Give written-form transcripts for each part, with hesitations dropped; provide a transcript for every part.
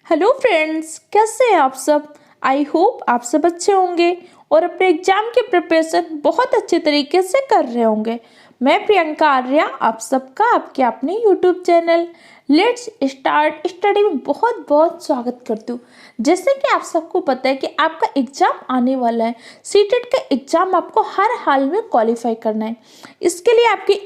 Hello friends, कैसे हैं आप सब। आई होप आप सब अच्छे होंगे और अपने एग्जाम की प्रिपरेशन बहुत अच्छे तरीके से कर रहे होंगे। मैं प्रियंका आर्या आप सबका आपके अपने YouTube channel let's start study में बहुत बहुत स्वागत करती हूँ। जैसे कि आप सबको पता है कि आपका एग्जाम आने वाला है। सीटेट का एग्जाम आपको हर हाल में क्वालिफाई करना है। इसके लिए आपकी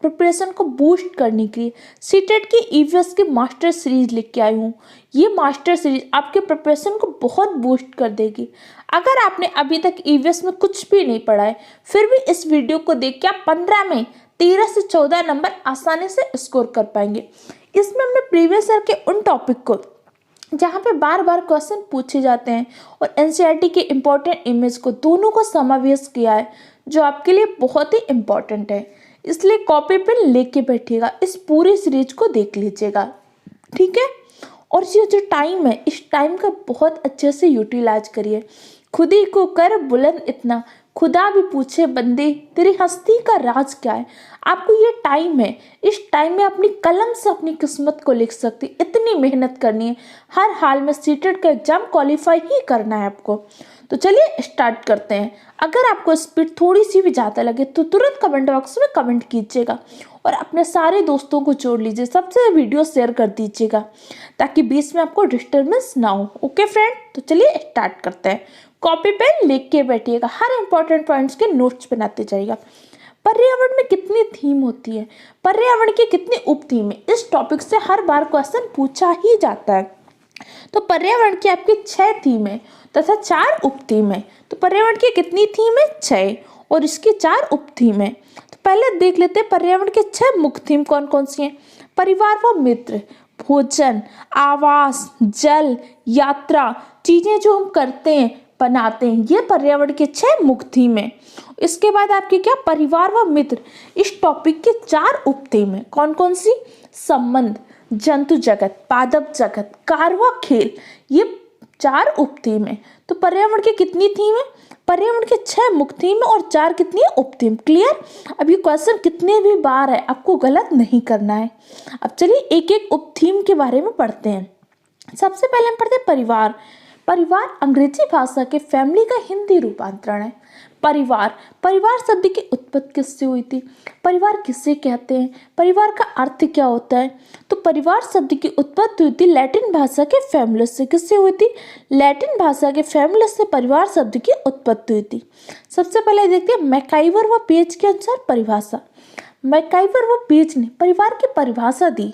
प्रिपरेशन को बूस्ट करने के लिए सीटेट की ईवीएस की मास्टर सीरीज लेके आई हूँ। ये मास्टर सीरीज आपके प्रिपरेशन को बहुत बूस्ट कर देगी। अगर आपने अभी तक ईवीएस में कुछ भी नहीं पढ़ा है, फिर भी इस वीडियो को देख के आप 15 में 13 से 14 नंबर आसानी से स्कोर कर पाएंगे। इसमें हमने प्रीवियस ईयर के उन टॉपिक को जहाँ पे बार बार क्वेश्चन पूछे जाते हैं और एनसीईआरटी के इम्पोर्टेंट इमेज को दोनों को समावेश किया है, जो आपके लिए बहुत ही इम्पोर्टेंट है। इसलिए कॉपी पेन लेके बैठिएगा, इस पूरी सीरीज को देख लीजिएगा, ठीक है। और ये जो टाइम है, इस टाइम का बहुत अच्छे से यूटिलाइज करिए। खुद ही को कर बुलंद इतना, खुदा भी पूछे बंदे तेरी हस्ती का राज क्या है। आपको ये टाइम है, इस टाइम में अपनी कलम से अपनी किस्मत को लिख सकती, इतनी मेहनत करनी है। हर हाल में सीटेट का एग्जाम क्वालिफाई ही करना है आपको। तो चलिए स्टार्ट करते हैं। अगर आपको स्पीड थोड़ी सी भी ज़्यादा लगे तो तुरंत कमेंट बॉक्स में कमेंट कीजिएगा और अपने सारे दोस्तों को जोड़ लीजिए, सबसे वीडियो शेयर कर दीजिएगा ताकि बीच में आपको डिस्टर्बेंस ना हो। ओके फ्रेंड, तो चलिए स्टार्ट करते हैं। कॉपी पेन लेके बैठिएगा, हर इंपॉर्टेंट पॉइंट्स के नोट्स बनाते जाइएगा। पर्यावरण में कितनी थीम होती है, पर्यावरण की कितनी उप थीम है, इस टॉपिक से हर बार क्वेश्चन पूछा ही जाता है। तो पर्यावरण की आपकी 6 थीम है तथा 4 उप थीम है। तो पर्यावरण की कितनी थीम है? 6, और इसकी 4 उप थीम है। तो पहले देख लेते हैं पर्यावरण के 6 मुख्य थीम कौन कौन सी हैं। परिवार व मित्र, भोजन, आवास, जल, यात्रा, चीजें जो हम करते हैं बनाते हैं, ये पर्यावरण के 6 मुख्य थीम है। इसके बाद आपके क्या, परिवार व मित्र, इस टॉपिक के 4 उप थीम है। कौन कौन सी? संबंध, जंतु जगत, पादप जगत, कार व खेल, ये 4 उप थीम है। तो पर्यावरण की कितनी थीम है? पर्यावरण के 6 मुख्य थीम है और 4 कितनी है? उप थीम। क्लियर? अब ये क्वेश्चन कितने भी बार है, आपको गलत नहीं करना है। अब चलिए एक एक उप थीम के बारे में पढ़ते हैं। सबसे पहले हम पढ़ते हैं परिवार। परिवार अंग्रेजी भाषा के फैमिली का हिंदी रूपांतरण है। परिवार, परिवार शब्द की उत्पत्ति किससे हुई थी? परिवार किसे कहते हैं? परिवार का अर्थ क्या होता है? तो परिवार शब्द की उत्पत्ति हुई थी लैटिन भाषा के फैमिलस से। किससे हुई थी? लैटिन भाषा के फैमिलस से परिवार शब्द की उत्पत्ति हुई थी। सबसे पहले देखते हैं मैकाइवर व पेज के अनुसार परिभाषा। मैकाइवर व पेज ने परिवार की परिभाषा दी।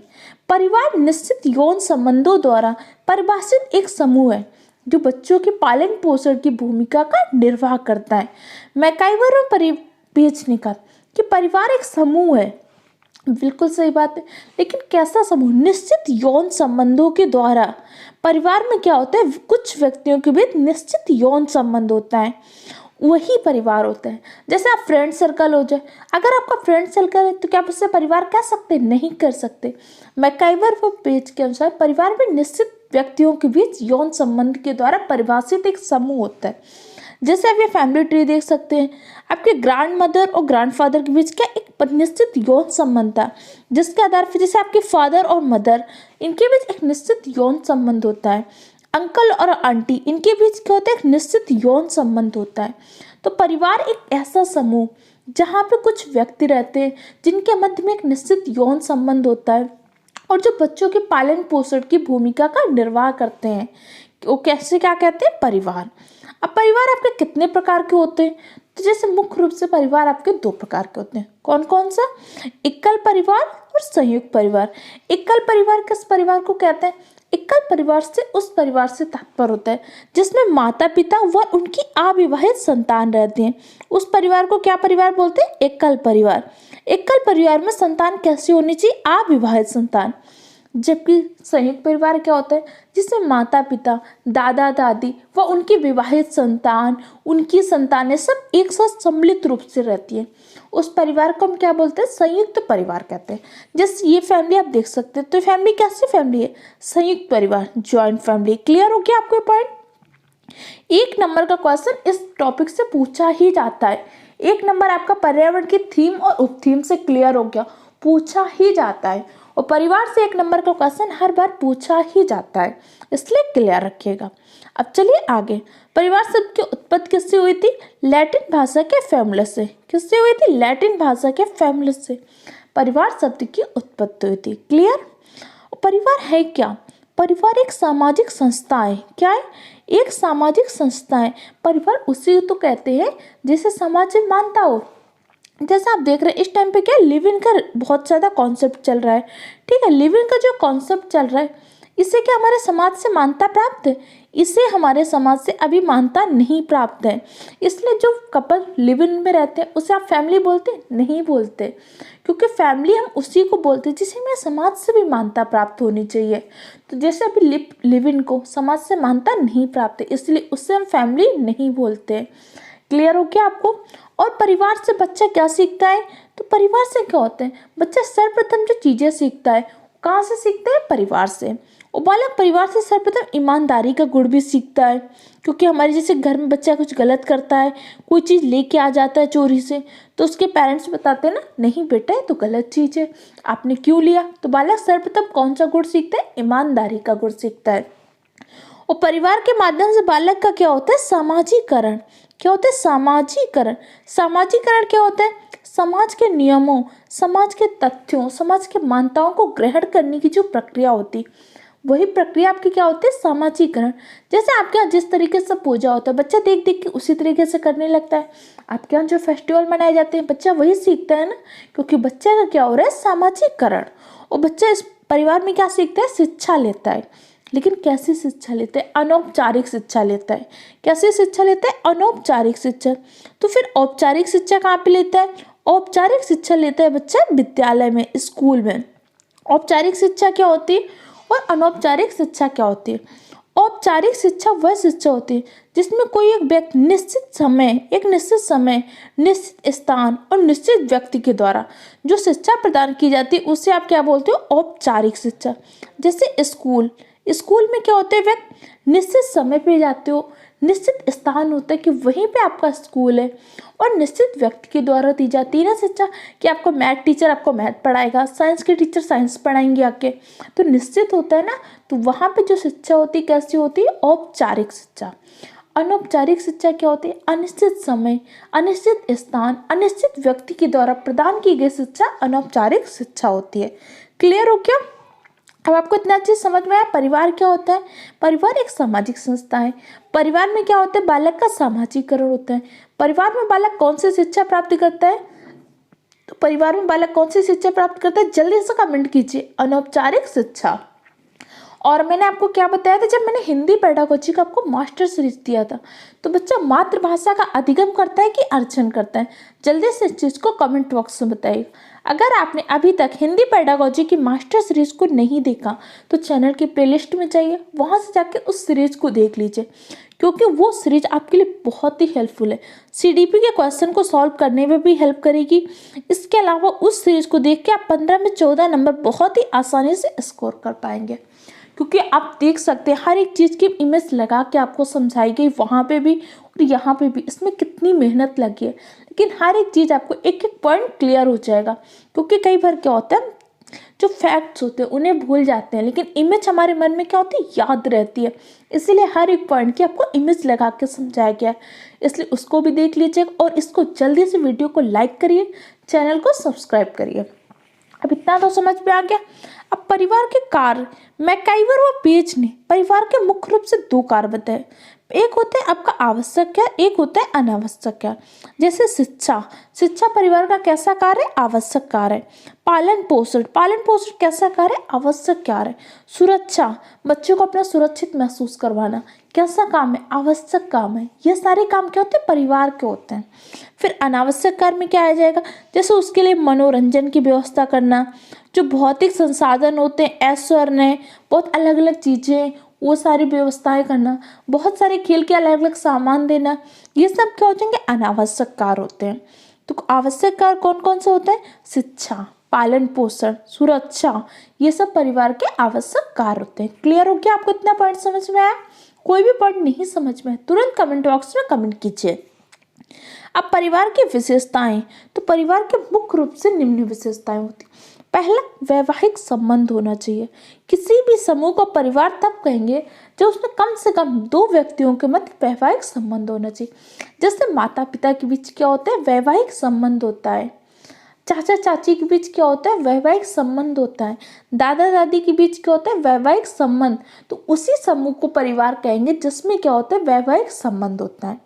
परिवार निश्चित यौन संबंधों द्वारा परिभाषित एक समूह है जो बच्चों के पालन पोषण की भूमिका का निर्वाह करता है। मैकाइवर और पेज ने कहा कि परिवार एक समूह है। बिल्कुल सही बात है, लेकिन कैसा समूह? निश्चित यौन संबंधों के द्वारा। परिवार में क्या होता है, कुछ व्यक्तियों के बीच निश्चित यौन संबंध होता है, वही परिवार होता है। जैसे आप फ्रेंड सर्कल हो जाए, अगर आपका फ्रेंड सर्कल है तो क्या आप उससे परिवार कह सकते? नहीं कर सकते। मैकाइवर व पेज के अनुसार परिवार में निश्चित व्यक्तियों के बीच यौन संबंध के द्वारा परिभाषित एक समूह होता है। जैसे आप ये फैमिली ट्री देख सकते हैं, आपके ग्रैंड मदर और ग्रैंडफादर के बीच क्या एक निश्चित यौन संबंध था, जिसके आधार पर जैसे आपके फादर और मदर, इनके बीच एक निश्चित यौन संबंध होता है। अंकल और आंटी, इनके बीच क्या होता है? एक निश्चित यौन संबंध होता है। तो परिवार एक ऐसा समूह जहाँ पे कुछ व्यक्ति रहते हैं जिनके मध्य में एक निश्चित यौन संबंध होता है और जो बच्चों के पालन पोषण की भूमिका का निर्वाह करते हैं, वो कैसे क्या कहते हैं? परिवार। अब परिवार आपके कितने प्रकार के होते हैं? तो जैसे मुख्य रूप से परिवार आपके 2 प्रकार के होते हैं। कौन कौन सा? एकल परिवार और संयुक्त परिवार। एकल परिवार किस परिवार को कहते हैं? एकल परिवार से उस परिवार से तात्पर्य होता है जिसमें माता पिता व उनकी अविवाहित संतान रहती हैं, उस परिवार को क्या परिवार बोलते हैं? एकल परिवार। एकल परिवार में संतान कैसी होनी चाहिए? अविवाहित संतान। जबकि संयुक्त परिवार क्या होता है? जिसमें माता पिता, दादा दादी व उनकी विवाहित संतान, उनकी संतानें सब एक साथ सम्मिलित रूप से रहती है, उस परिवार को हम क्या बोलते हैं? संयुक्त परिवार कहते हैं। जैसे ये फैमिली आप देख सकते हैं, तो फैमिली कैसी फैमिली है? संयुक्त परिवार, ज्वाइंट फैमिली। क्लियर हो गया आपको पॉइंट? 1 नंबर का क्वेश्चन इस टॉपिक से पूछा ही जाता है। 1 नंबर आपका पर्यावरण की थीम और उप थीम से क्लियर हो गया, पूछा ही जाता है। और परिवार से 1 नंबर का क्वेश्चन हर बार पूछा ही जाता है, इसलिए क्लियर रखिएगा। अब चलिए आगे। परिवार शब्द की उत्पत्ति किससे हुई थी? लैटिन भाषा के फैमुलस से। किससे हुई थी? लैटिन भाषा के फैमुलस से परिवार शब्द की उत्पत्ति हुई थी। क्लियर? परिवार है क्या? परिवार एक सामाजिक संस्था है। क्या है? एक सामाजिक संस्था है। परिवार उसी तो कहते हैं जिसे समाज में मानता हो। जैसा आप देख रहे हैं इस टाइम पे क्या लिव इन का बहुत ज़्यादा कॉन्सेप्ट चल रहा है। ठीक है, लिव इन का जो कॉन्सेप्ट चल रहा है इसे क्या हमारे समाज से मान्यता प्राप्त है? इसे हमारे समाज से अभी मान्यता नहीं प्राप्त है। इसलिए जो कपल लिव इन में रहते हैं उसे आप फैमिली बोलते नहीं बोलते, क्योंकि फैमिली हम उसी को बोलते हैं जिसे हमें समाज से भी मान्यता प्राप्त होनी चाहिए। तो जैसे अभी लिव इन को समाज से मान्यता नहीं प्राप्त है, इसलिए उससे हम फैमिली नहीं बोलते। क्लियर हो गया आपको? और परिवार से बच्चा क्या सीखता है? तो परिवार से क्या होता है? बच्चा सर्वप्रथम जो चीज़ें सीखता है कहाँ से सीखता है? परिवार से। और बालक परिवार से सर्वप्रथम ईमानदारी का गुण भी सीखता है, क्योंकि हमारे जैसे घर में बच्चा कुछ गलत करता है, कोई चीज़ लेके आ जाता है चोरी से, तो उसके पेरेंट्स बताते हैं ना, नहीं बेटा ये तो गलत चीज़ है, आपने क्यों लिया? तो बालक सर्वप्रथम कौन सा गुण सीखता है? ईमानदारी का गुण सीखता है। और परिवार के माध्यम से बालक का क्या होता है? सामाजिकरण। क्या होता है? सामाजिकरण। सामाजिकरण क्या होता है? समाज के नियमों, समाज के तथ्यों, समाज के मान्यताओं को ग्रहण करने की जो प्रक्रिया होती, वही प्रक्रिया आपकी क्या होती है? सामाजिकरण। जैसे आपके यहाँ जिस तरीके से पूजा होता है बच्चा देख देख के उसी तरीके से करने लगता है। आपके यहाँ जो फेस्टिवल मनाए जाते हैं बच्चा वही सीखता है ना, क्योंकि बच्चे का क्या हो रहा है? सामाजिकरण। और बच्चा इस परिवार में क्या सीखता है? शिक्षा लेता है। लेकिन कैसी शिक्षा लेता है? अनौपचारिक शिक्षा लेता है। कैसी शिक्षा लेता है? अनौपचारिक शिक्षा। तो फिर औपचारिक शिक्षा कहाँ पे लेता है? औपचारिक शिक्षा लेता है बच्चा विद्यालय में, स्कूल में। औपचारिक शिक्षा क्या होती है और अनौपचारिक शिक्षा क्या होती है? औपचारिक शिक्षा वह शिक्षा होती है जिसमें कोई एक व्यक्ति निश्चित समय, निश्चित स्थान और निश्चित व्यक्ति के द्वारा जो शिक्षा प्रदान की जाती है उसे आप क्या बोलते हो? औपचारिक शिक्षा। जैसे स्कूल में क्या होते हैं? व्यक्ति निश्चित समय पे जाते हो, निश्चित स्थान होता है कि वहीं पे आपका स्कूल है, और निश्चित व्यक्ति के द्वारा दी जाती है ना शिक्षा, कि आपको मैथ टीचर आपको मैथ पढ़ाएगा, साइंस के टीचर साइंस पढ़ाएंगे आके, तो निश्चित होता है ना। तो वहाँ पे जो शिक्षा होती है कैसी होती है? औपचारिक शिक्षा। अनौपचारिक शिक्षा क्या होती है? अनिश्चित समय, अनिश्चित स्थान, अनिश्चित व्यक्ति के द्वारा प्रदान की गई शिक्षा अनौपचारिक शिक्षा होती है। क्लियर हो क्या? अब आपको इतना अच्छे समझ में आया परिवार क्या होता है? परिवार एक सामाजिक संस्था है। परिवार में क्या होता है? बालक का सामाजिकरण होता है। परिवार में बालक कौन सी शिक्षा प्राप्त करता है? तो परिवार में बालक कौन सी शिक्षा प्राप्त करता है? जल्दी से कमेंट कीजिए। अनौपचारिक शिक्षा। और मैंने आपको क्या बताया था, जब मैंने हिंदी पेडागोजी का आपको मास्टर सीरीज दिया था, तो बच्चा मातृभाषा का अधिगम करता है कि अर्जन करता है? जल्दी से इस चीज़ को कमेंट बॉक्स में बताइए। अगर आपने अभी तक हिंदी पेडागोजी की मास्टर सीरीज को नहीं देखा तो चैनल की प्लेलिस्ट में जाइए, वहाँ से जाके उस सीरीज को देख लीजिए, क्योंकि वो सीरीज आपके लिए बहुत ही हेल्पफुल है। सीडीपी के क्वेश्चन को सॉल्व करने में भी हेल्प करेगी। इसके अलावा उस सीरीज को देख के आप 15 में 14 नंबर बहुत ही आसानी से स्कोर कर पाएंगे, क्योंकि आप देख सकते हैं हर एक चीज़ की इमेज लगा के आपको समझाई गई, वहाँ पे भी और यहाँ पे भी। इसमें कितनी मेहनत लगी है, लेकिन हर एक चीज़ आपको एक एक पॉइंट क्लियर हो जाएगा। क्योंकि कई बार क्या होता है, जो फैक्ट्स होते हैं उन्हें भूल जाते हैं, लेकिन इमेज हमारे मन में क्या होती है? याद रहती है। इसीलिए हर एक पॉइंट की आपको इमेज लगा के समझाया गया है, इसलिए उसको भी देख लीजिएगा। और इसको जल्दी से वीडियो को लाइक करिए, चैनल को सब्सक्राइब करिए। अब इतना तो समझ में आ गया। अब परिवार के कार्य, मैकआइवर व पेज ने परिवार के मुख्य रूप से 2 कार्य बताए। एक होता है आपका आवश्यक कार्य, एक होता है अनावश्यक कार्य। जैसे शिक्षा परिवार का कैसा कार्य है? आवश्यक कार्य है। पालन पोषण कैसा कार्य है? आवश्यक कार्य है। सुरक्षा, बच्चों को अपना सुरक्षित महसूस करवाना कैसा काम है? आवश्यक काम है। ये सारे काम क्या होते हैं? परिवार के होते हैं। फिर अनावश्यक कार्य में क्या आ जाएगा? जैसे उसके लिए मनोरंजन की व्यवस्था करना, जो भौतिक संसाधन होते हैं, ऐश्वर्य, बहुत अलग अलग चीज़ें, वो सारी व्यवस्थाएं करना, बहुत सारे खेल के अलग अलग सामान देना, ये सब क्या हो जाएंगे? अनावश्यक कार्य होते हैं। तो आवश्यक कार्य कौन कौन से होते हैं? शिक्षा, पालन पोषण, सुरक्षा, ये सब परिवार के आवश्यक कार्य होते हैं। क्लियर हो गया? आपको इतना पॉइंट समझ में आया? कोई भी पॉइंट नहीं समझ में तुरंत कमेंट बॉक्स में कमेंट कीजिए। अब परिवार की विशेषताएं, तो परिवार के मुख्य रूप से निम्न विशेषताएं होती। पहला, वैवाहिक संबंध होना चाहिए। किसी भी समूह को परिवार तब कहेंगे जब उसमें कम से कम 2 व्यक्तियों के मध्य वैवाहिक संबंध होना चाहिए। जैसे माता पिता के बीच क्या होता है, वैवाहिक संबंध होता है। चाचा चाची के बीच क्या होता है, वैवाहिक संबंध होता है। दादा दादी के बीच क्या होता है, वैवाहिक संबंध। तो उसी समूह को परिवार कहेंगे जिसमें क्या होता है, वैवाहिक संबंध होता है।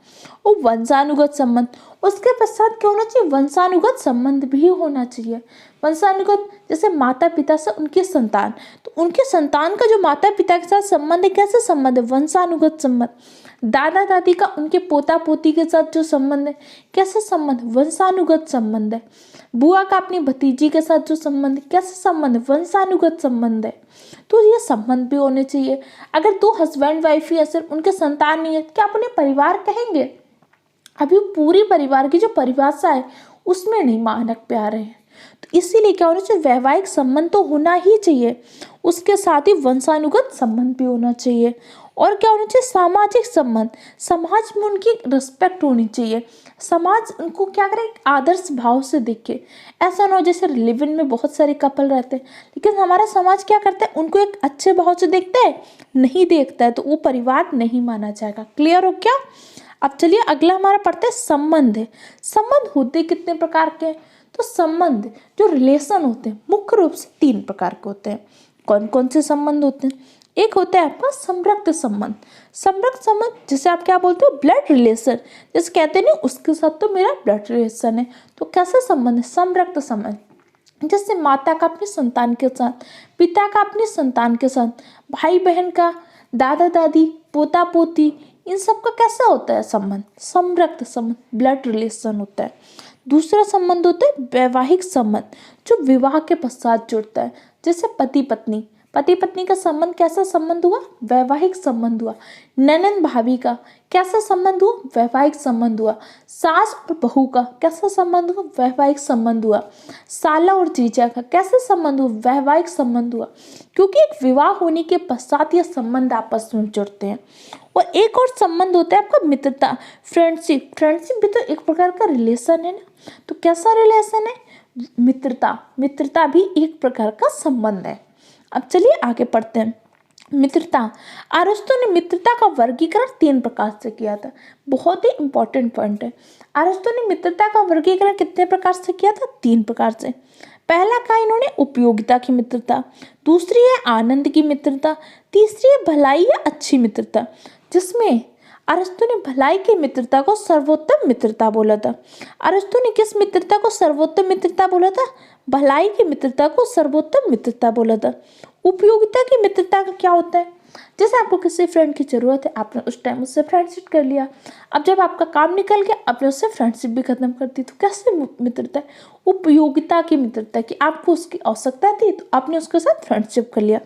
और वंशानुगत संबंध, उसके पश्चात क्या होना चाहिए, वंशानुगत संबंध भी होना चाहिए। वंशानुगत जैसे माता पिता से उनकी संतान, तो उनके संतान का जो माता पिता के साथ संबंध है, कैसे संबंध है, वंशानुगत संबंध। दादा दादी का उनके पोता पोती के साथ जो संबंध है, कैसे संबंध, वंशानुगत संबंध है। बुआ का अपनी भतीजी के साथ जो संबंध है, कैसे संबंध है, वंशानुगत संबंध है। तो ये संबंध भी होने चाहिए। अगर 2 हस्बैंड वाइफ ही है, सिर्फ उनके संतान नहीं है, क्या आप उन्हें परिवार कहेंगे? अभी पूरी परिवार की जो परिभाषा है उसमें नहीं मानक पे आ रहे हैं। तो इसीलिए क्या होना चाहिए, वैवाहिक संबंध तो होना ही चाहिए, उसके साथ ही वंशानुगत संबंध भी होना चाहिए। और क्या होना चाहिए, सामाजिक संबंध, समाज में उनकी रिस्पेक्ट होनी चाहिए। समाज उनको क्या करे, आदर्श भाव से देखे। ऐसा ना हो जैसे लिव इन में बहुत सारे कपल रहते हैं, लेकिन हमारा समाज क्या करता है, उनको एक अच्छे भाव से देखता है, नहीं देखता है, तो वो परिवार नहीं माना जाएगा। क्लियर हो क्या? अब चलिए अगला हमारा पढ़ते हैं संबंध है। संबंध होते कितने प्रकार के हैं? तो संबंध जो रिलेशन होते हैं मुख्य रूप से 3 प्रकार के होते हैं। कौन कौन से संबंध होते हैं? एक होता है आपका संरक्त संबंध। संरक्त संबंध जिसे आप क्या बोलते हो, ब्लड रिलेशन। जैसे कहते हैं नहीं, उसके साथ तो मेरा ब्लड रिलेशन है। तो कैसा संबंध है, संरक्त संबंध। जैसे माता का अपनी संतान के साथ, पिता का अपनी संतान के साथ, भाई बहन का, दादा दादी, पोता पोती, इन सब का कैसा होता है संबंध, संरक्त संबंध, ब्लड रिलेशन होता है। दूसरा संबंध होता है वैवाहिक संबंध, जो विवाह के पश्चात जुड़ता है। जैसे पति पत्नी, पति पत्नी का संबंध कैसा संबंध हुआ, वैवाहिक संबंध हुआ। ननंद भाभी का कैसा संबंध हुआ, वैवाहिक संबंध हुआ। सास और बहू का कैसा संबंध हुआ, वैवाहिक संबंध हुआ। साला और जीजा का कैसा संबंध हुआ, वैवाहिक संबंध हुआ। क्योंकि एक विवाह होने के पश्चात यह संबंध आपस में जुड़ते हैं। और एक और संबंध होता है आपका मित्रता, फ्रेंडशिप। फ्रेंडशिप भी तो एक प्रकार का रिलेशन है ना। तो कैसा रिलेशन है, मित्रता। मित्रता भी एक प्रकार का संबंध है। अब चलिए आगे पढ़ते हैं। मित्रता, अरस्तु ने मित्रता का वर्गीकरण 3 प्रकार से किया था। बहुत ही इंपॉर्टेंट पॉइंट है। अरस्तु ने मित्रता का वर्गीकरण कितने प्रकार से किया था, 3 प्रकार से। पहला कहा इन्होंने उपयोगिता की मित्रता, दूसरी है आनंद की मित्रता, तीसरी है भलाई या अच्छी मित्रता। जिसमें अरस्तु ने भलाई की मित्रता को सर्वोत्तम मित्रता बोला था। अरस्तु ने किस मित्रता को सर्वोत्तम मित्रता बोला था, भलाई की मित्रता को सर्वोत्तम मित्रता बोला था। उपयोगिता की मित्रता का क्या होता है, जैसे आपको किसी फ्रेंड की जरूरत है, आपने उस टाइम उससे फ्रेंडशिप कर लिया। अब जब आपका काम निकल गया, आपने उससे फ्रेंडशिप भी खत्म कर दी। तो कैसे मित्रता है, उपयोगिता की मित्रता, कि आपको उसकी आवश्यकता थी तो आपने उसके साथ फ्रेंडशिप कर लिया।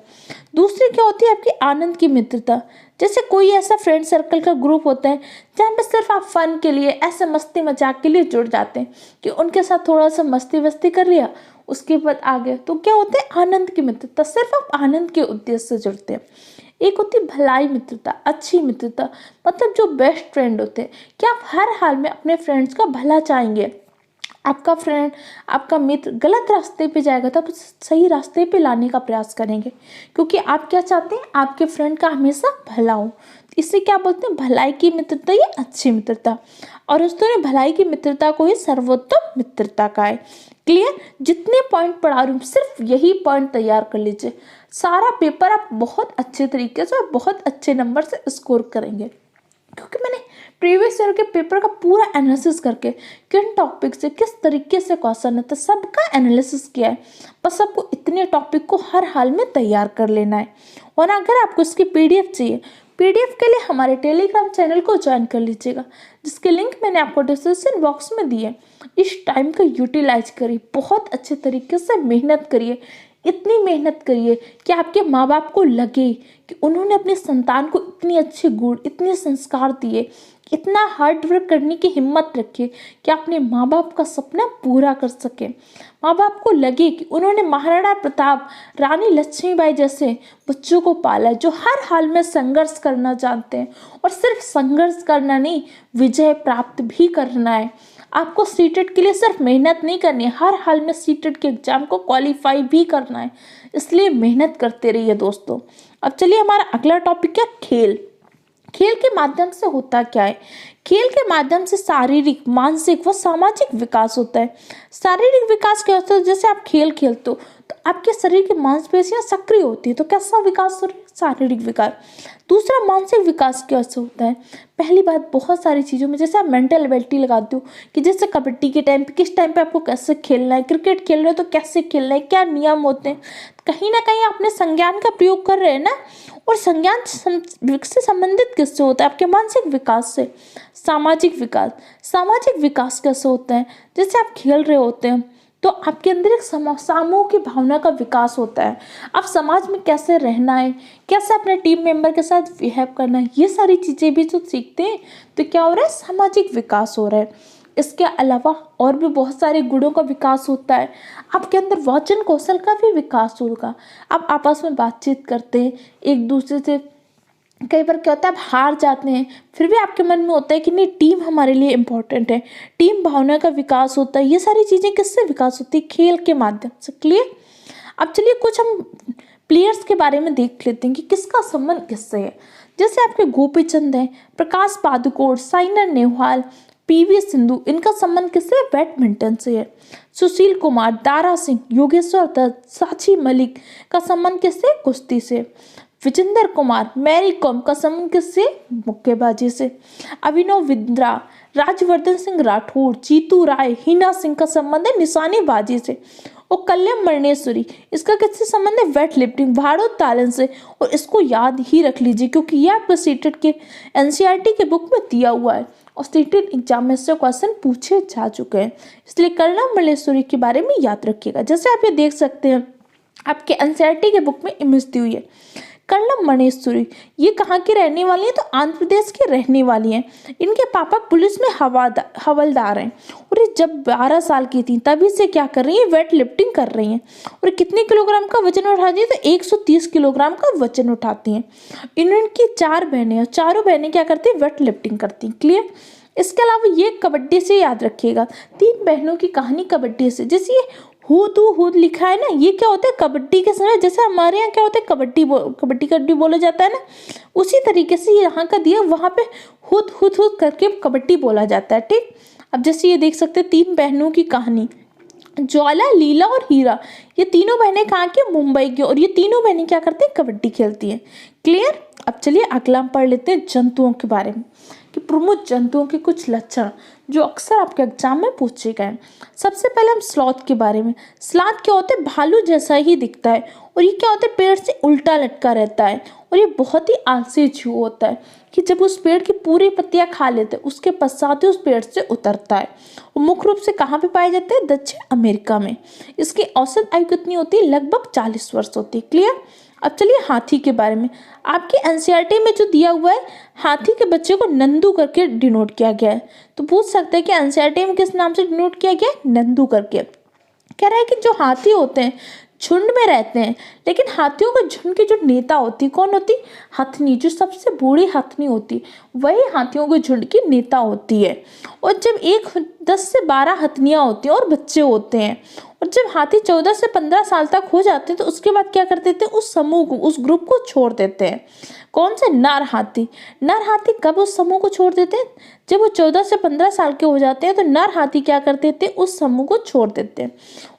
दूसरी क्या होती है आपकी आनंद की मित्रता। जैसे कोई ऐसा फ्रेंड सर्कल का ग्रुप होता है जहाँ पे सिर्फ आप फन के लिए, ऐसे मस्ती मजाक के लिए जुड़ जाते हैं, कि उनके साथ थोड़ा सा मस्ती वस्ती कर लिया, उसके बाद आ गए। तो क्या होता है आनंद की मित्रता, सिर्फ आप आनंद के उद्देश्य से जुड़ते हैं। एक होती है भलाई मित्रता, अच्छी मित्रता, मतलब जो बेस्ट फ्रेंड होते हैं, कि आप हर हाल में अपने फ्रेंड्स का भला चाहेंगे। आपका फ्रेंड, आपका मित्र गलत रास्ते पे जाएगा तो आप उसे सही रास्ते पे लाने का प्रयास करेंगे, क्योंकि आप क्या चाहते हैं, आपके फ्रेंड का हमेशा भला हो। इसे क्या बोलते हैं, भलाई की मित्रता या अच्छी मित्रता। और उसने भलाई की मित्रता को ही सर्वोत्तम मित्रता का है। क्लियर? जितने पॉइंट पढ़ा रही हूँ सिर्फ यही पॉइंट तैयार कर लीजिए, सारा पेपर आप बहुत अच्छे तरीके से और बहुत अच्छे नंबर से स्कोर करेंगे। क्योंकि मैंने प्रीवियस ईयर के पेपर का पूरा एनालिसिस करके किन टॉपिक से किस तरीके से क्वेश्चन है, तो सबका एनालिसिस किया है। बस आपको इतने टॉपिक को हर हाल में तैयार कर लेना है। और अगर आपको इसकी पीडीएफ चाहिए, पीडीएफ के लिए हमारे टेलीग्राम चैनल को ज्वाइन कर लीजिएगा, जिसके लिंक मैंने आपको डिस्क्रिप्शन बॉक्स में दी है। इस टाइम का यूटिलाइज करिए, बहुत अच्छे तरीके से मेहनत करिए। इतनी मेहनत करिए कि आपके माँ बाप को लगे कि उन्होंने अपने संतान को इतनी अच्छे गुण, इतने संस्कार दिए, इतना हार्ड वर्क करने की हिम्मत रखिए कि अपने माँ बाप का सपना पूरा कर सके। माँ बाप को लगे कि उन्होंने महाराणा प्रताप, रानी लक्ष्मीबाई जैसे बच्चों को पाला, जो हर हाल में संघर्ष करना जानते हैं, और सिर्फ संघर्ष करना नहीं, विजय प्राप्त भी करना है। आपको सीटेट के लिए सिर्फ मेहनत नहीं करनी है, हर हाल में सीटेट के एग्जाम को क्वालिफाई भी करना है, इसलिए मेहनत करते रहिए दोस्तों। अब चलिए हमारा अगला टॉपिक है खेल। खेल के माध्यम से होता क्या है? खेल के माध्यम से शारीरिक, मानसिक व सामाजिक विकास होता है। शारीरिक विकास क्या होता है? जैसे आप खेल खेलते हो तो आपके शरीर की मांसपेशियां सक्रिय होती है, तो कैसा विकास हो रहा है? शारीरिक विकास। दूसरा, मानसिक विकास कैसे होता है? पहली बात, बहुत सारी चीज़ों में जैसे आप मेंटल एबिलिटी लगाते हो कि जैसे कबड्डी के टाइम पे किस टाइम पे आपको कैसे खेलना है, क्रिकेट खेल रहे हो तो कैसे खेलना है, क्या नियम होते हैं, कहीं ना कहीं आपने संज्ञान का प्रयोग कर रहे हैं ना। और संज्ञान से संबंधित किससे होता है? आपके मानसिक विकास से। सामाजिक विकास। सामाजिक विकास कैसे होता है? जैसे आप खेल रहे होते हैं तो आपके अंदर एक समूह की भावना का विकास होता है। आप समाज में कैसे रहना है, कैसे अपने टीम मेंबर के साथ बिहेव करना है, ये सारी चीज़ें भी जो सीखते हैं तो क्या हो रहा है? सामाजिक विकास हो रहा है। इसके अलावा और भी बहुत सारे गुणों का विकास होता है। आपके अंदर वाचन कौशल का भी विकास होगा। आप आपस में बातचीत करते हैं एक दूसरे से। कई बार क्या होता है, आप हार जाते हैं फिर भी आपके मन में होता है कि नहीं, टीम हमारे लिए इम्पोर्टेंट है, टीम भावना का विकास होता है। ये सारी चीज़ें किससे विकास होती है? खेल के माध्यम से। क्लियर? अब चलिए कुछ हम प्लेयर्स के बारे में देख लेते हैं कि किसका संबंध किससे है। जैसे आपके गोपीचंद हैं, प्रकाश पादुकोण, साइना नेहवाल, पीवी सिंधु, इनका संबंध किससे है? बैडमिंटन से है। सुशील कुमार, दारा सिंह, योगेश्वर दत्त, साक्षी मलिक का संबंध किससे? कुश्ती से। विजेंद्र कुमार, मैरी कॉम का संबंध किससे? मुक्केबाजी से। अभिनव बिंद्रा, राजवर्धन सिंह राठौर, जीतू राय, हिना सिंह का संबंध है निशानेबाजी से। और कल्याण मरणेश्वरी, इसका किससे संबंध है? वेट लिफ्टिंग, भारोत्तोलन से। और इसको याद ही रख लीजिए क्योंकि यह आपको सीटेट के एनसीईआरटी के बुक में दिया हुआ है और सीटेट एग्जाम में से क्वेश्चन पूछे जा चुके हैं, इसलिए कल्याण मरणेश्वरी के बारे में याद रखिएगा। जैसे आप ये देख सकते हैं आपके एनसीईआरटी के बुक में इमेज दी हुई है। कल्याण मणेश्वरी ये कहाँ की रहने वाली है? तो आंध्र प्रदेश की रहने वाली हैं। इनके पापा पुलिस में हवलदार हैं और ये जब 12 साल की थी तभी से क्या कर रही है? वेट लिफ्टिंग कर रही हैं। और कितने किलोग्राम का वजन उठाती है? तो 130 किलोग्राम का वजन उठाती हैं। इनकी 4 बहनें हैं, चारों बहनें क्या करती हैं? वेट लिफ्टिंग करती हैं। क्लियर? इसके अलावा ये कबड्डी से याद रखिएगा, 3 बहनों की कहानी कबड्डी से। जैसे ये हुद लिखा है ना, ये क्या होता है? कबड्डी के समय जैसे हमारे यहाँ क्या होता है? कबड्डी बोला जाता है ना, उसी तरीके से यहाँ का दिया, वहाँ पे हुद करके कबड्डी बोला जाता है। ठीक, अब जैसे ये देख सकते हैं 3 बहनों की कहानी, ज्वाला, लीला और हीरा, ये तीनों बहनें कहाँ की? मुंबई की। और ये तीनों बहनें क्या करती हैं? कबड्डी खेलती हैं। क्लियर? अब चलिए अगला हम पढ़ लेते हैं जंतुओं के बारे में कि प्रमुख जंतुओं के कुछ लक्षण जो अक्सर आपके एग्जाम में पूछे गए हैं। सबसे पहले हम स्लॉथ के बारे में। स्लॉथ क्या होता है? भालू जैसा ही दिखता है और ये क्या होता है? पेड़ से उल्टा लटका रहता है और ये बहुत ही आलसी जीव होता है कि जब उस पेड़ की पूरी पत्तियां खा लेते हैं उसके पश्चात ही उस पेड़ से उतरता है। और मुख्य रूप से कहाँ पे पाए जाते हैं? दक्षिण अमेरिका में। इसकी औसत आयु कितनी होती है? लगभग 40 वर्ष होती है। क्लियर? अब चलिए हाथी के बारे में। आपके एनसीईआरटी में जो दिया हुआ है, हाथी के बच्चे को नंदू करके डिनोट किया गया है। तो पूछ सकते हैं कि एनसीईआरटी में किस नाम से डिनोट किया गया है? नंदू करके। कह रहा है कि जो हाथी होते हैं झुंड में रहते हैं, लेकिन हाथियों के झुंड की जो नेता होती कौन होती? हथनी, जो सबसे बूढ़ी हथनी होती वही हाथियों के झुंड की नेता होती है। और जब 10 से 12 हथनियाँ होती हैं और बच्चे होते हैं, और जब हाथी 14 से 15 साल तक हो जाते हैं तो उसके बाद क्या कर देते हैं? उस समूह को, उस ग्रुप को छोड़ देते हैं। कौन से? नर हाथी। नर हाथी कब उस समूह को छोड़ देते हैं? जब वो 14 से 15 साल के हो जाते हैं तो नर हाथी क्या कर देते हैं? उस समूह को छोड़ देते हैं।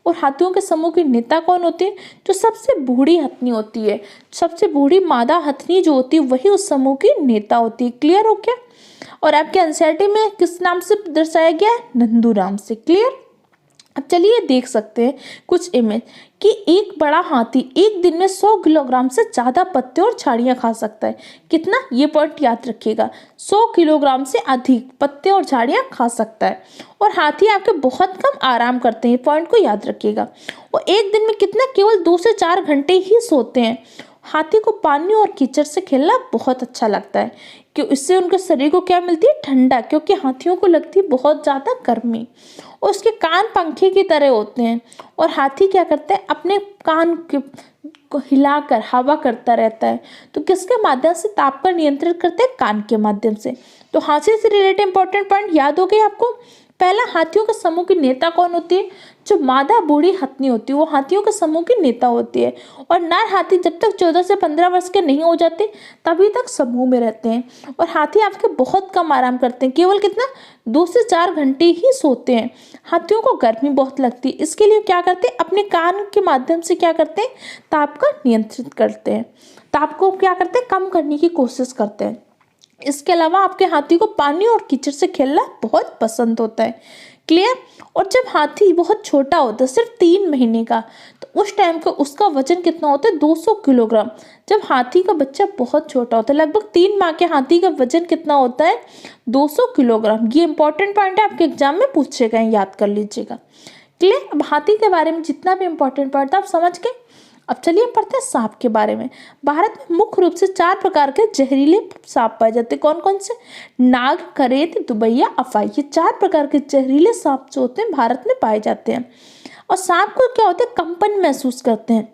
और हाथियों के समूह की नेता कौन होती है? जो सबसे बूढ़ी हथनी होती है, सबसे बूढ़ी मादा हथनी जो होती है वही उस समूह की नेता होती है। क्लियर हो क्या? और आपके एनसीईआरटी में किस नाम से दर्शाया गया है? नंदू नाम से। क्लियर? अब चलिए देख सकते हैं कुछ इमेज कि एक बड़ा हाथी एक दिन में 100 किलोग्राम से ज़्यादा पत्ते और झाड़ियाँ खा सकता है। कितना? ये पॉइंट याद रखिएगा, 100 किलोग्राम से अधिक पत्ते और झाड़ियाँ खा सकता है। और हाथी आपके बहुत कम आराम करते हैं, पॉइंट को याद रखिएगा। और एक दिन में कितना? केवल 2 से 4 घंटे ही सोते हैं। हाथी को पानी और कीचड़ से खेलना बहुत अच्छा लगता है कि इससे उनके शरीर को क्या मिलती है? ठंडा, क्योंकि हाथियों को लगती है बहुत ज़्यादा गर्मी। और उसके कान पंखे की तरह होते हैं और हाथी क्या करता है? अपने कान को हिलाकर हवा करता रहता है। तो किसके माध्यम से ताप पर नियंत्रित करते हैं? कान के माध्यम से। तो हाथी से रिलेटेड इंपॉर्टेंट पॉइंट याद हो गए आपको? पहला, हाथियों के समूह की नेता कौन होती है? जो मादा बूढ़ी हथनी होती है वो हाथियों के समूह की नेता होती है। और नर हाथी जब तक 14 से 15 वर्ष के नहीं हो जाते तभी तक समूह में रहते हैं। और हाथी आपके बहुत कम आराम करते हैं, केवल कितना 2 से 4 घंटे ही सोते हैं। हाथियों को गर्मी बहुत लगती है, इसके लिए क्या करते हैं? अपने कान के माध्यम से क्या करते हैं? ताप का नियंत्रित करते हैं, ताप को क्या करते हैं? कम करने की कोशिश करते हैं। इसके अलावा आपके हाथी को पानी और कीचड़ से खेलना बहुत पसंद होता है। क्लियर? और जब हाथी बहुत छोटा होता है, सिर्फ 3 महीने का, तो उस टाइम का उसका वजन कितना होता है? 200 किलोग्राम। जब हाथी का बच्चा बहुत छोटा होता है, लगभग 3 माह के हाथी का वजन कितना होता है? 200 किलोग्राम। ये इंपॉर्टेंट पॉइंट है, आपके एग्जाम में पूछे गए, याद कर लीजिएगा। क्लियर? अब हाथी के बारे में जितना भी इंपॉर्टेंट पॉइंट था आप समझ गए। अब चलिए हम पढ़ते हैं सांप के बारे में। भारत में मुख्य रूप से 4 प्रकार के जहरीले सांप पाए जाते हैं। कौन कौन से? नाग, करेत, दुबैया, अफाई। ये 4 प्रकार के जहरीले सांप जो होते हैं भारत में पाए जाते हैं। और सांप को क्या होता है? कंपन महसूस करते हैं।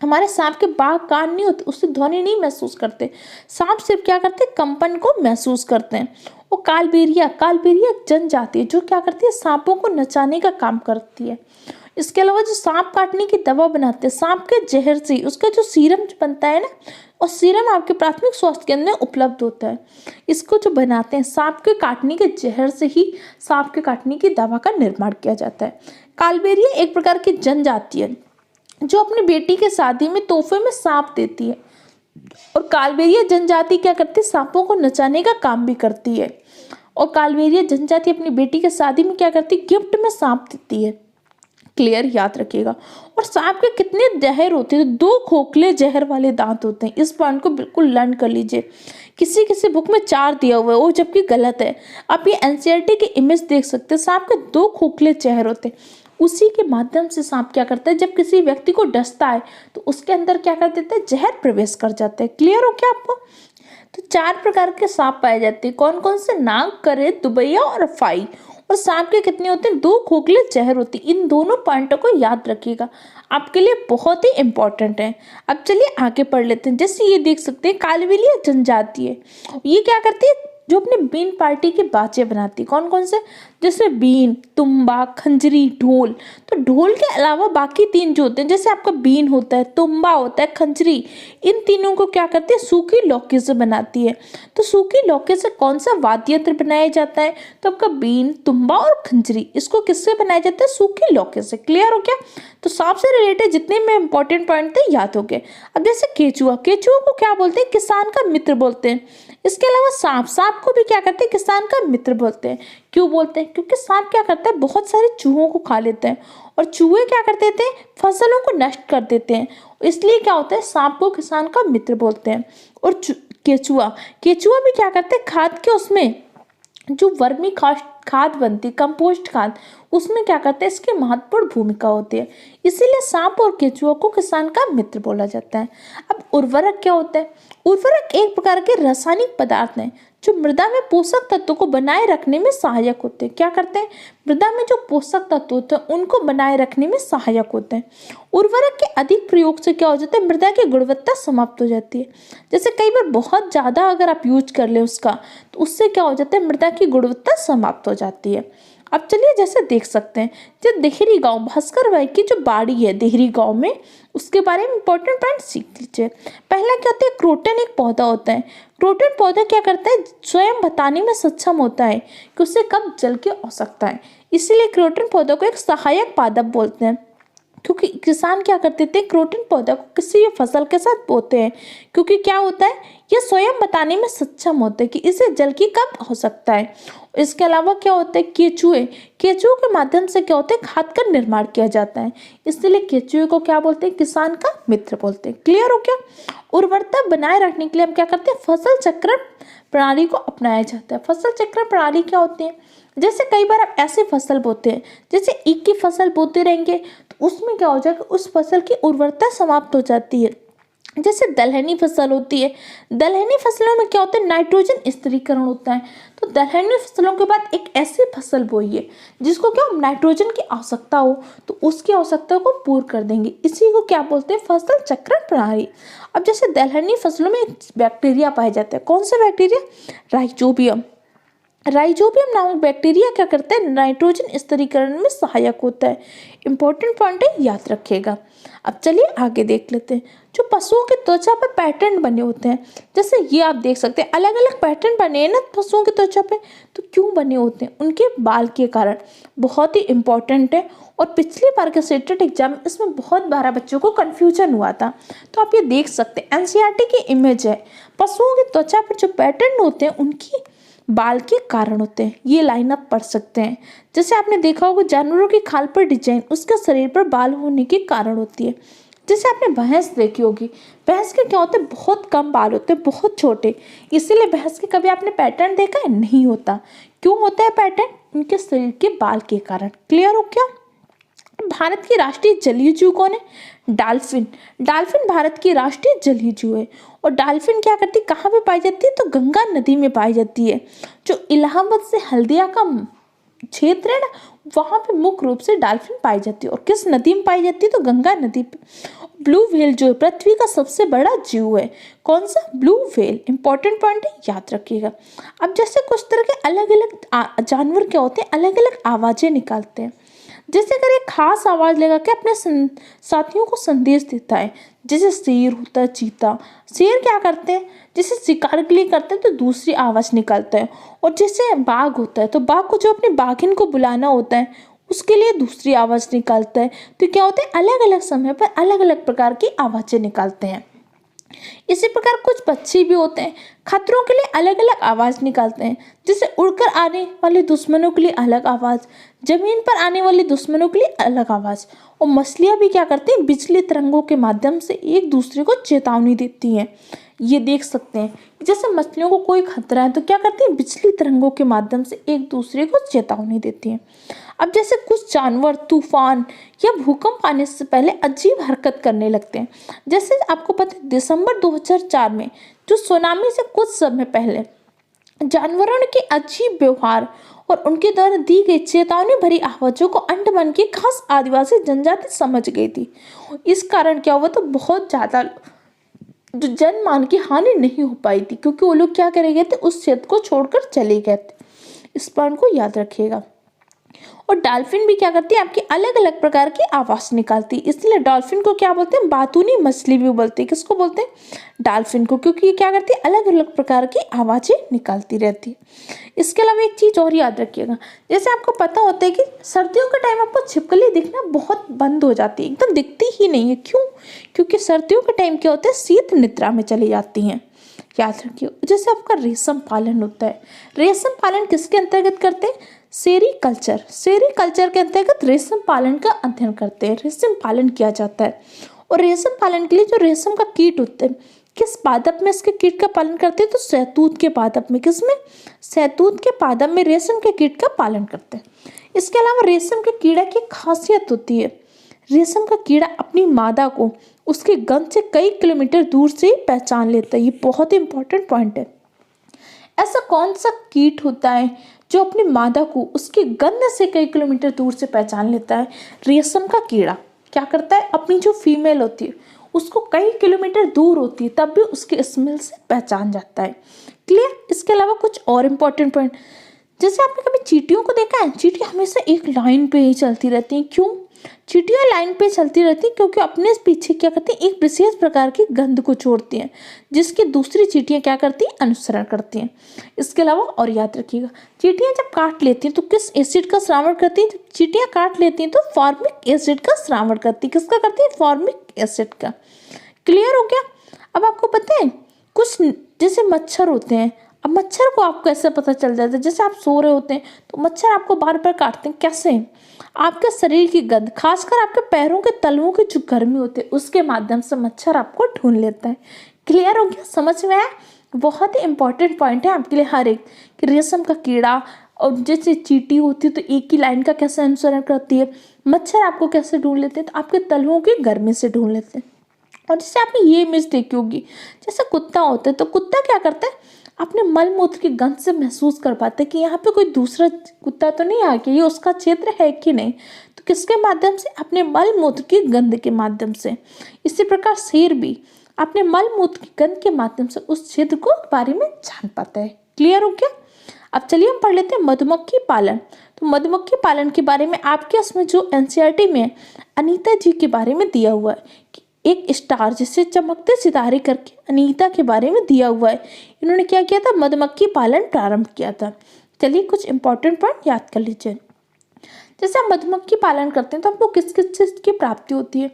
हमारे सांप के बाघ कान नहीं होते, उससे ध्वनि नहीं महसूस करते। सांप सिर्फ क्या करते हैं? कंपन को महसूस करते हैं। और कालबेलिया, कालबेलिया एक जनजाति है जो क्या करती है? सांपों को नचाने का काम करती है। इसके अलावा जो सांप काटने की दवा बनाते हैं सांप के जहर से, उसका जो सीरम बनता है ना, और सीरम आपके प्राथमिक स्वास्थ्य केंद्र में उपलब्ध होता है। इसको जो बनाते हैं सांप के काटने के जहर से ही सांप के काटने की दवा का निर्माण किया जाता है। कालबेलिया एक प्रकार की जनजाति है जो अपनी बेटी के शादी में तोहफे में सांप देती है। और कालबेलिया जनजाति क्या करती है? सांपों को नचाने का काम भी करती है। और कालबेलिया जनजाति अपनी बेटी के शादी में क्या करती है? गिफ्ट में सांप देती है। क्लियर? याद रखिएगा। और सांप के कितने जहर होते हैं? 2 खोखले जहर वाले दांत होते हैं। इस पॉइंट को बिल्कुल लर्न कर लीजिए। किसी किसी बुक में 4 दिया हुआ है वो जबकि गलत है। आप ये एनसीईआरटी की इमेज देख सकते हैं। सांप के 2 खोखले जहर होते हैं, उसी के माध्यम से सांप क्या करता है? जब किसी व्यक्ति को डसता है तो उसके अंदर क्या कर देता है? जहर प्रवेश कर जाते हैं। क्लियर हो क्या आपको? तो 4 प्रकार के सांप पाए जाते हैं। कौन कौन से? नाग, करेत, दुबैया और अफाई। और सांप के कितने होते हैं? 2 खोखले जहर होते हैं। इन दोनों पॉइंटों को याद रखिएगा, आपके लिए बहुत ही इंपॉर्टेंट है। अब चलिए आगे पढ़ लेते हैं। जैसे ये देख सकते हैं कालबेलिया जनजाति है, ये क्या करती है? जो अपने बीन पार्टी के बाजे बनाती है। कौन कौन से? जैसे बीन, तुम्बा, खंजरी, ढोल। तो ढोल के अलावा बाकी 3 जो होते हैं, जैसे आपका बीन होता है, तुम्बा होता है, खंजरी, इन तीनों को क्या करती है? सूखी लौकी से बनाती है। तो सूखी लौकी से कौन सा वाद्य यंत्र बनाया जाता है? तो आपका बीन, तुम्बा और खंजरी, इसको किससे बनाया जाता है? सूखी लौकी से। क्लियर हो क्या? तो सांप से रिलेटेड जितने में इंपॉर्टेंट पॉइंट थे याद हो गए। अब जैसे केचुआ, केचुआ को क्या बोलते हैं? किसान का मित्र बोलते हैं। इसके अलावा सांप, सांप को भी क्या करते हैं? किसान का मित्र बोलते हैं। क्यों बोलते हैं? क्योंकि सांप क्या करता है? बहुत सारे चूहों को खा लेते हैं और चूहे क्या कर देते हैं? फसलों को नष्ट कर देते हैं। इसलिए क्या होता है? सांप को किसान का मित्र बोलते हैं। और केचुआ, केचुआ भी क्या करते हैं? खाद के उसमें जो वर्मी खाद बनती है, कंपोस्ट खाद, उसमें क्या करते हैं? इसकी महत्वपूर्ण भूमिका होती है। इसीलिए सांप और केचुआ को किसान का मित्र बोला जाता है। अब उर्वरक क्या होता है? उर्वरक एक प्रकार के रासायनिक पदार्थ हैं जो मृदा में पोषक तत्वों को बनाए रखने में सहायक होते हैं। क्या करते हैं? मृदा में जो पोषक तत्व होते हैं उनको बनाए रखने में सहायक होते हैं। उर्वरक के अधिक प्रयोग से क्या हो जाता है? मृदा की गुणवत्ता समाप्त हो जाती है। जैसे कई बार बहुत ज़्यादा अगर आप यूज कर ले उसका, तो उससे क्या हो जाता है? मृदा की गुणवत्ता समाप्त हो जाती है। अब चलिए जैसे देख सकते हैं, जो देहरी गांव, भास्कर भाई की जो बाड़ी है देहरी गांव में, उसके बारे में इंपॉर्टेंट पॉइंट सीख लीजिए। पहला क्या होता है? क्रोटन एक पौधा होता है। क्रोटन पौधा क्या करता है? स्वयं बताने में सक्षम होता है कि उसे कब जल की आवश्यकता है। इसीलिए क्रोटन पौधा को एक सहायक पादप बोलते हैं। क्योंकि किसान क्या करते थे? क्रोटन पौधा को किसी फसल के साथ बोते हैं, क्योंकि क्या होता है? यह स्वयं बताने में सक्षम होते हैं कि इसे जल की कब आवश्यकता है। इसके अलावा क्या होता है? केचुए, केचुओं के माध्यम से क्या होता है? खाद का निर्माण किया जाता है। इसलिए केचुए को क्या बोलते हैं? किसान का मित्र बोलते हैं। क्लियर हो क्या? उर्वरता बनाए रखने के लिए हम क्या करते हैं? फसल चक्रण प्रणाली को अपनाया जाता है। फसल चक्रण प्रणाली क्या होती है? जैसे कई बार आप ऐसे फसल बोते हैं, जैसे एक की फसल बोते रहेंगे तो उसमें क्या हो जाएगा? उस फसल की उर्वरता समाप्त हो जाती है। जैसे दलहनी फसल होती है, दलहनी फसलों में क्या होता है? नाइट्रोजन स्थिरीकरण होता है। तो दलहनी फसलों के बाद एक ऐसी फसल बोइए जिसको क्या नाइट्रोजन की आवश्यकता हो, तो उसकी आवश्यकता को पूर्ण कर देंगे। इसी को क्या बोलते हैं? फसल चक्रण प्रणाली। अब जैसे दलहनी फसलों में एक बैक्टीरिया पाया जाता है। कौन सा बैक्टीरिया? राइजोबियम। राइजोबियम नामक बैक्टीरिया क्या करता है, नाइट्रोजन स्थिरीकरण में सहायक होता है। इंपॉर्टेंट पॉइंट है, याद रखिएगा। अब चलिए आगे देख लेते हैं। जो पशुओं की त्वचा पर पैटर्न बने होते हैं, जैसे ये आप देख सकते हैं अलग अलग पैटर्न बने हैं ना पशुओं की त्वचा पे। तो क्यों बने होते हैं, उनके बाल के कारण। बहुत ही इंपॉर्टेंट है और पिछली बार के सेटेट एग्जाम में इसमें बहुत बार बच्चों को कन्फ्यूजन हुआ था। तो आप ये देख सकते हैं एनसीईआरटी की इमेज है, पशुओं की त्वचा पर जो पैटर्न होते हैं उनकी बाल के कारण होते हैं। ये लाइन आप पढ़ सकते हैं। जैसे आपने देखा होगा जानवरों की खाल पर डिजाइन उसके शरीर पर बाल होने के कारण होती है। जैसे आपने भैंस देखी होगी, भैंस के क्या होते हैं, बहुत कम बाल होते हैं, बहुत छोटे। इसीलिए भैंस के कभी आपने पैटर्न देखा है, नहीं होता। क्यों होता है पैटर्न, उनके शरीर के बाल के कारण। क्लियर हो क्या। भारत की राष्ट्रीय जलीय जीव कौन है, डाल्फिन। डाल्फिन भारत की राष्ट्रीय जलीय जीव है। और डाल्फिन क्या करती है, कहाँ पे पाई जाती है, तो गंगा नदी में पाई जाती है। जो इलाहाबाद से हल्दिया का क्षेत्र है ना, वहां पे मुख्य रूप से डाल्फिन पाई जाती है। और किस नदी में पाई जाती है, तो गंगा नदी पे। ब्लू व्हेल जो है पृथ्वी का सबसे बड़ा जीव है। कौन सा, ब्लू व्हेल। इंपॉर्टेंट पॉइंट है, याद रखिएगा। अब जैसे कुछ तरह के अलग अलग जानवर क्या होते हैं, अलग अलग आवाजें निकालते हैं। जैसे अगर एक खास आवाज लगा के अपने साथियों को संदेश देता है। जैसे शेर होता है, चीता। शेर क्या करते हैं, जैसे शिकार के लिए करते हैं तो दूसरी आवाज निकालता है। और जैसे बाघ होता है तो बाघ को जो अपने बाघिन को बुलाना होता है उसके लिए दूसरी आवाज निकालता है। तो क्या होता है, अलग अलग समय पर अलग अलग प्रकार की आवाजें निकालते हैं। इसी प्रकार कुछ पक्षी भी होते हैं, खतरों के लिए अलग अलग आवाज निकालते हैं। जैसे उड़कर आने वाले दुश्मनों के लिए अलग आवाज, जमीन पर आने वाले दुश्मनों के लिए अलग आवाज। और मछलियां भी क्या करती हैं, बिजली तरंगों के माध्यम से एक दूसरे को चेतावनी देती हैं। ये देख सकते हैं, जैसे मछलियों को कोई खतरा है तो क्या करती हैं, बिजली तरंगों के माध्यम से एक दूसरे को चेतावनी देती हैं। अब जैसे कुछ जानवर तूफान या भूकंप आने से पहले अजीब हरकत करने लगते हैं। जैसे आपको पता है दिसंबर 2004 में जो सुनामी से कुछ समय पहले जानवरों के अजीब व्यवहार और उनके द्वारा दी गई चेतावनी भरी आवाजों को अंडमान की खास आदिवासी जनजाति समझ गई थी। इस कारण क्या हुआ, तो बहुत ज्यादा जो जनमान की हानि नहीं हो पाई थी, क्योंकि वो लोग क्या करे गए थे, उस क्षेत्र को छोड़कर चले गए थे। इस पॉइंट को याद रखिएगा। और डॉल्फिन भी क्या करती है, आपकी अलग अलग प्रकार की आवाज निकालती है। इसलिए डॉल्फिन को क्या बोलते हैं, बातूनी मछली भी बोलते हैं। किसको बोलते हैं, डॉल्फिन को, क्योंकि ये क्या करती है, अलग अलग प्रकार की आवाजें निकालती रहती है। इसके अलावा एक चीज और याद रखिएगा, जैसे आपको पता होता है कि सर्दियों के टाइम आपको छिपकली दिखना बहुत बंद हो जाती है, एकदम दिखती ही नहीं है। क्यों, क्योंकि सर्दियों के टाइम क्या होता है, शीत निद्रा में चली जाती हैं। याद रखिए। जैसे आपका रेशम पालन होता है, रेशम पालन किसके अंतर्गत करते हैं, सेरीकल्चर। सेरीकल्चर के अंतर्गत रेशम पालन का अध्ययन करते हैं, रेशम पालन किया जाता है। और रेशम पालन के लिए जो रेशम का कीट होते हैं, किस पादप में इसके कीट का पालन करते हैं, तो शहतूत के पादप में। किसमें, शहतूत के पादप में रेशम के कीट का पालन करते हैं। इसके अलावा रेशम के कीड़ा की खासियत होती है, रेशम का कीड़ा अपनी मादा को उसके गंध से कई किलोमीटर दूर से पहचान लेता है। ये बहुत ही इंपॉर्टेंट पॉइंट है। ऐसा कौन सा कीट होता है जो अपनी मादा को उसकी गंध से कई किलोमीटर दूर से पहचान लेता है, रेशम का कीड़ा क्या करता है, अपनी जो फीमेल होती है उसको कई किलोमीटर दूर होती है तब भी उसके स्मेल से पहचान जाता है। क्लियर। इसके अलावा कुछ और इम्पोर्टेंट पॉइंट, जैसे आपने कभी चींटियों को देखा है, चींटियां हमेशा एक लाइन पे ही चलती रहती हैं। क्यों, चींटियां लाइन पे चलती रहती हैं क्योंकि अपने पीछे क्या करती हैं, एक विशेष प्रकार की गंध को छोड़ती हैं, जिसकी दूसरी चींटियां क्या करती हैं, अनुसरण करती हैं। इसके अलावा और याद रखिएगा, चींटियां जब काट लेती हैं तो किस एसिड का श्रावण करती हैं, जब चींटियां काट लेती हैं तो फॉर्मिक एसिड का श्रावण करती है। किसका करती है, फॉर्मिक एसिड का। क्लियर हो गया। अब आपको पता है कुछ जैसे मच्छर होते हैं, अब मच्छर को आपको कैसे पता चल जाता है, जैसे आप सो रहे होते हैं तो मच्छर आपको बार बार काटते हैं। कैसे, आपके शरीर की गंध, खासकर आपके पैरों के तलवों की जो गर्मी होती है उसके माध्यम से मच्छर आपको ढूंढ लेता है। क्लियर हो गया, समझ में आया। बहुत ही इंपॉर्टेंट पॉइंट है आपके लिए हर एक, कि रेशम का कीड़ा और जैसे चींटी होती है तो एक ही लाइन का कैसे अनुसरण करती है, मच्छर आपको कैसे ढूंढ लेते हैं, तो आपके तलवों की गर्मी से ढूंढ लेते हैं। और जैसे आपने ये इमेज देखी होगी, जैसे कुत्ता होता है तो कुत्ता क्या करता है, अपने मल मूत्र की गंध से महसूस कर पाते हैं कि यहाँ पे कोई दूसरा कुत्ता तो नहीं आ गया, ये उसका क्षेत्र है कि नहीं। तो किसके माध्यम से, अपने मल मूत्र की गंध के माध्यम से। इसी प्रकार शेर भी अपने मल मूत्र की गंध के माध्यम से उस क्षेत्र को बारे में जान पाता है। क्लियर हो गया। अब चलिए हम पढ़ लेते हैं मधुमक्खी पालन। तो मधुमक्खी पालन के बारे में आपके इसमें जो एनसीईआरटी में है, अनीता जी के बारे में दिया हुआ है कि एक स्टार जिससे चमकते सितारे करके अनीता के बारे में दिया हुआ है। इन्होंने क्या किया था, मधुमक्खी पालन प्रारंभ किया था। चलिए कुछ इंपॉर्टेंट पॉइंट याद कर लीजिए। जैसे हम मधुमक्खी पालन करते हैं तो हमको किस किस चीज की प्राप्ति होती है।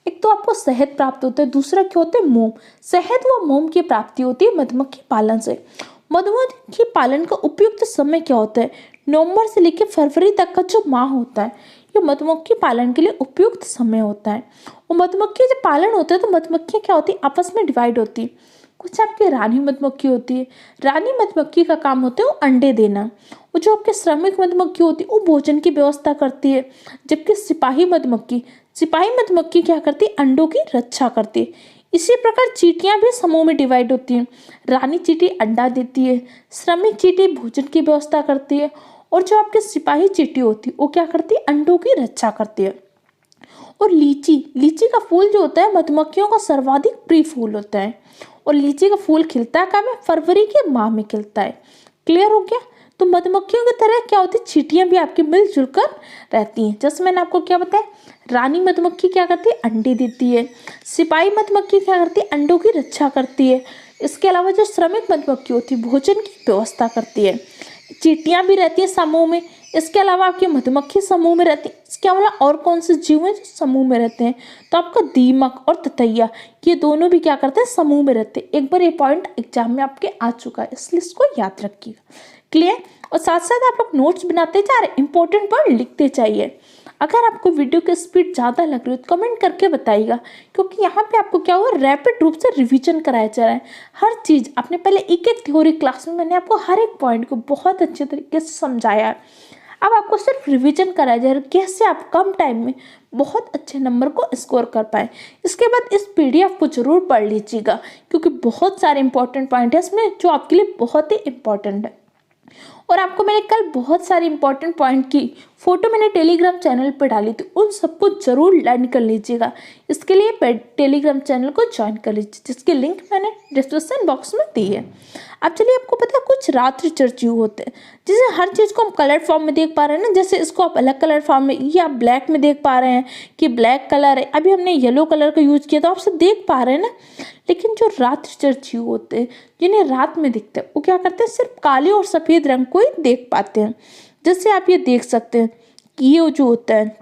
एक तो आपको शहद प्राप्त होता है, दूसरा क्या होता है, मोम। शहद व मोम की प्राप्ति होती है मधुमक्खी पालन से। मधुमक्खी पालन का उपयुक्त समय क्या होता है, नवंबर से लेकर फरवरी तक का जो माह होता है ये मधुमक्खी पालन के लिए उपयुक्त समय होता है। और मधुमक्खी जब पालन होता है तो मधुमक्खियाँ क्या होती है, आपस में डिवाइड होती है। कुछ आपकी रानी मधुमक्खी होती है, रानी मधुमक्खी का काम होता है वो अंडे देना। वो जो आपके श्रमिक मधुमक्खी होती है वो भोजन की व्यवस्था करती है। जबकि सिपाही मधुमक्खी क्या करती है, अंडों की रक्षा करती है। इसी प्रकार चींटियां भी समूह में डिवाइड होती हैं। रानी चींटी अंडा देती है, श्रमिक चींटी भोजन की व्यवस्था करती है, और जो सिपाही चींटी होती है वो क्या करती है, अंडों की रक्षा करती है। और लीची का फूल जो होता है मधुमक्खियों का सर्वाधिक प्रिय फूल होता है। और लीची का फूल खिलता है कब है, फरवरी के माह में खिलता है। क्लियर हो गया। तो मधुमक्खियों की तरह क्या होती है, चींटियां भी आपकी मिलजुल कर रहती हैं। जैसे मैंने आपको क्या बताया, रानी मधुमक्खी क्या करती है, अंडे देती है। सिपाही मधुमक्खी क्या करती है, अंडों की रक्षा करती है। इसके अलावा जो श्रमिक मधुमक्खी होती है भोजन की व्यवस्था करती है। चींटियां भी रहती है समूह में। इसके अलावा आपके मधुमक्खी समूह में रहती है। इसके अलावा और कौन से जीव हैं जो समूह में रहते हैं, तो आपका दीमक और ततैया ये दोनों भी क्या करते हैं, समूह में रहते हैं। एक बार ये पॉइंट एग्जाम में आपके आ चुका है, इसलिए इसको याद रखिएगा। क्लियर। और साथ साथ आप लोग नोट्स बनाते जा रहे, इंपॉर्टेंट पॉइंट लिखते चाहिए। अगर आपको वीडियो की स्पीड ज़्यादा लग रही हो तो कमेंट करके बताइएगा, क्योंकि यहाँ पे आपको क्या हुआ, रैपिड रूप से रिवीजन कराया जा रहा है। हर चीज़ आपने पहले एक एक थ्योरी क्लास में मैंने आपको हर एक पॉइंट को बहुत अच्छे तरीके से समझाया है। अब आपको सिर्फ रिवीजन कराया जा रहा है कैसे आप कम टाइम में बहुत अच्छे नंबर को स्कोर कर पाए। इसके बाद इस पीडीएफ को जरूर पढ़ लीजिएगा, क्योंकि बहुत सारे इंपॉर्टेंट पॉइंट है इसमें जो आपके लिए बहुत ही इंपॉर्टेंट है। और आपको मैंने कल बहुत सारे इंपॉर्टेंट पॉइंट की फोटो मैंने टेलीग्राम चैनल पर डाली थी, उन सबको जरूर लर्न कर लीजिएगा। इसके लिए टेलीग्राम चैनल को ज्वाइन कर लीजिए, जिसकी लिंक मैंने डिस्क्रिप्शन बॉक्स में दी है। अब चलिए आपको पता है कुछ रात्रिचर जीव होते हैं, जैसे हर चीज़ को हम कलर फॉर्म में देख पा रहे हैं ना। जैसे इसको आप अलग कलर फॉर्म में, ये आप ब्लैक में देख पा रहे हैं कि ब्लैक कलर है। अभी हमने येलो कलर का यूज किया तो आप सब देख पा रहे हैं ना। लेकिन जो रात्रिचर जीव होते हैं जिन्हें रात में दिखते हैं वो क्या करते हैं, सिर्फ काले और सफ़ेद रंग को ही देख पाते हैं। जैसे आप ये देख सकते हैं कि ये जो होता है,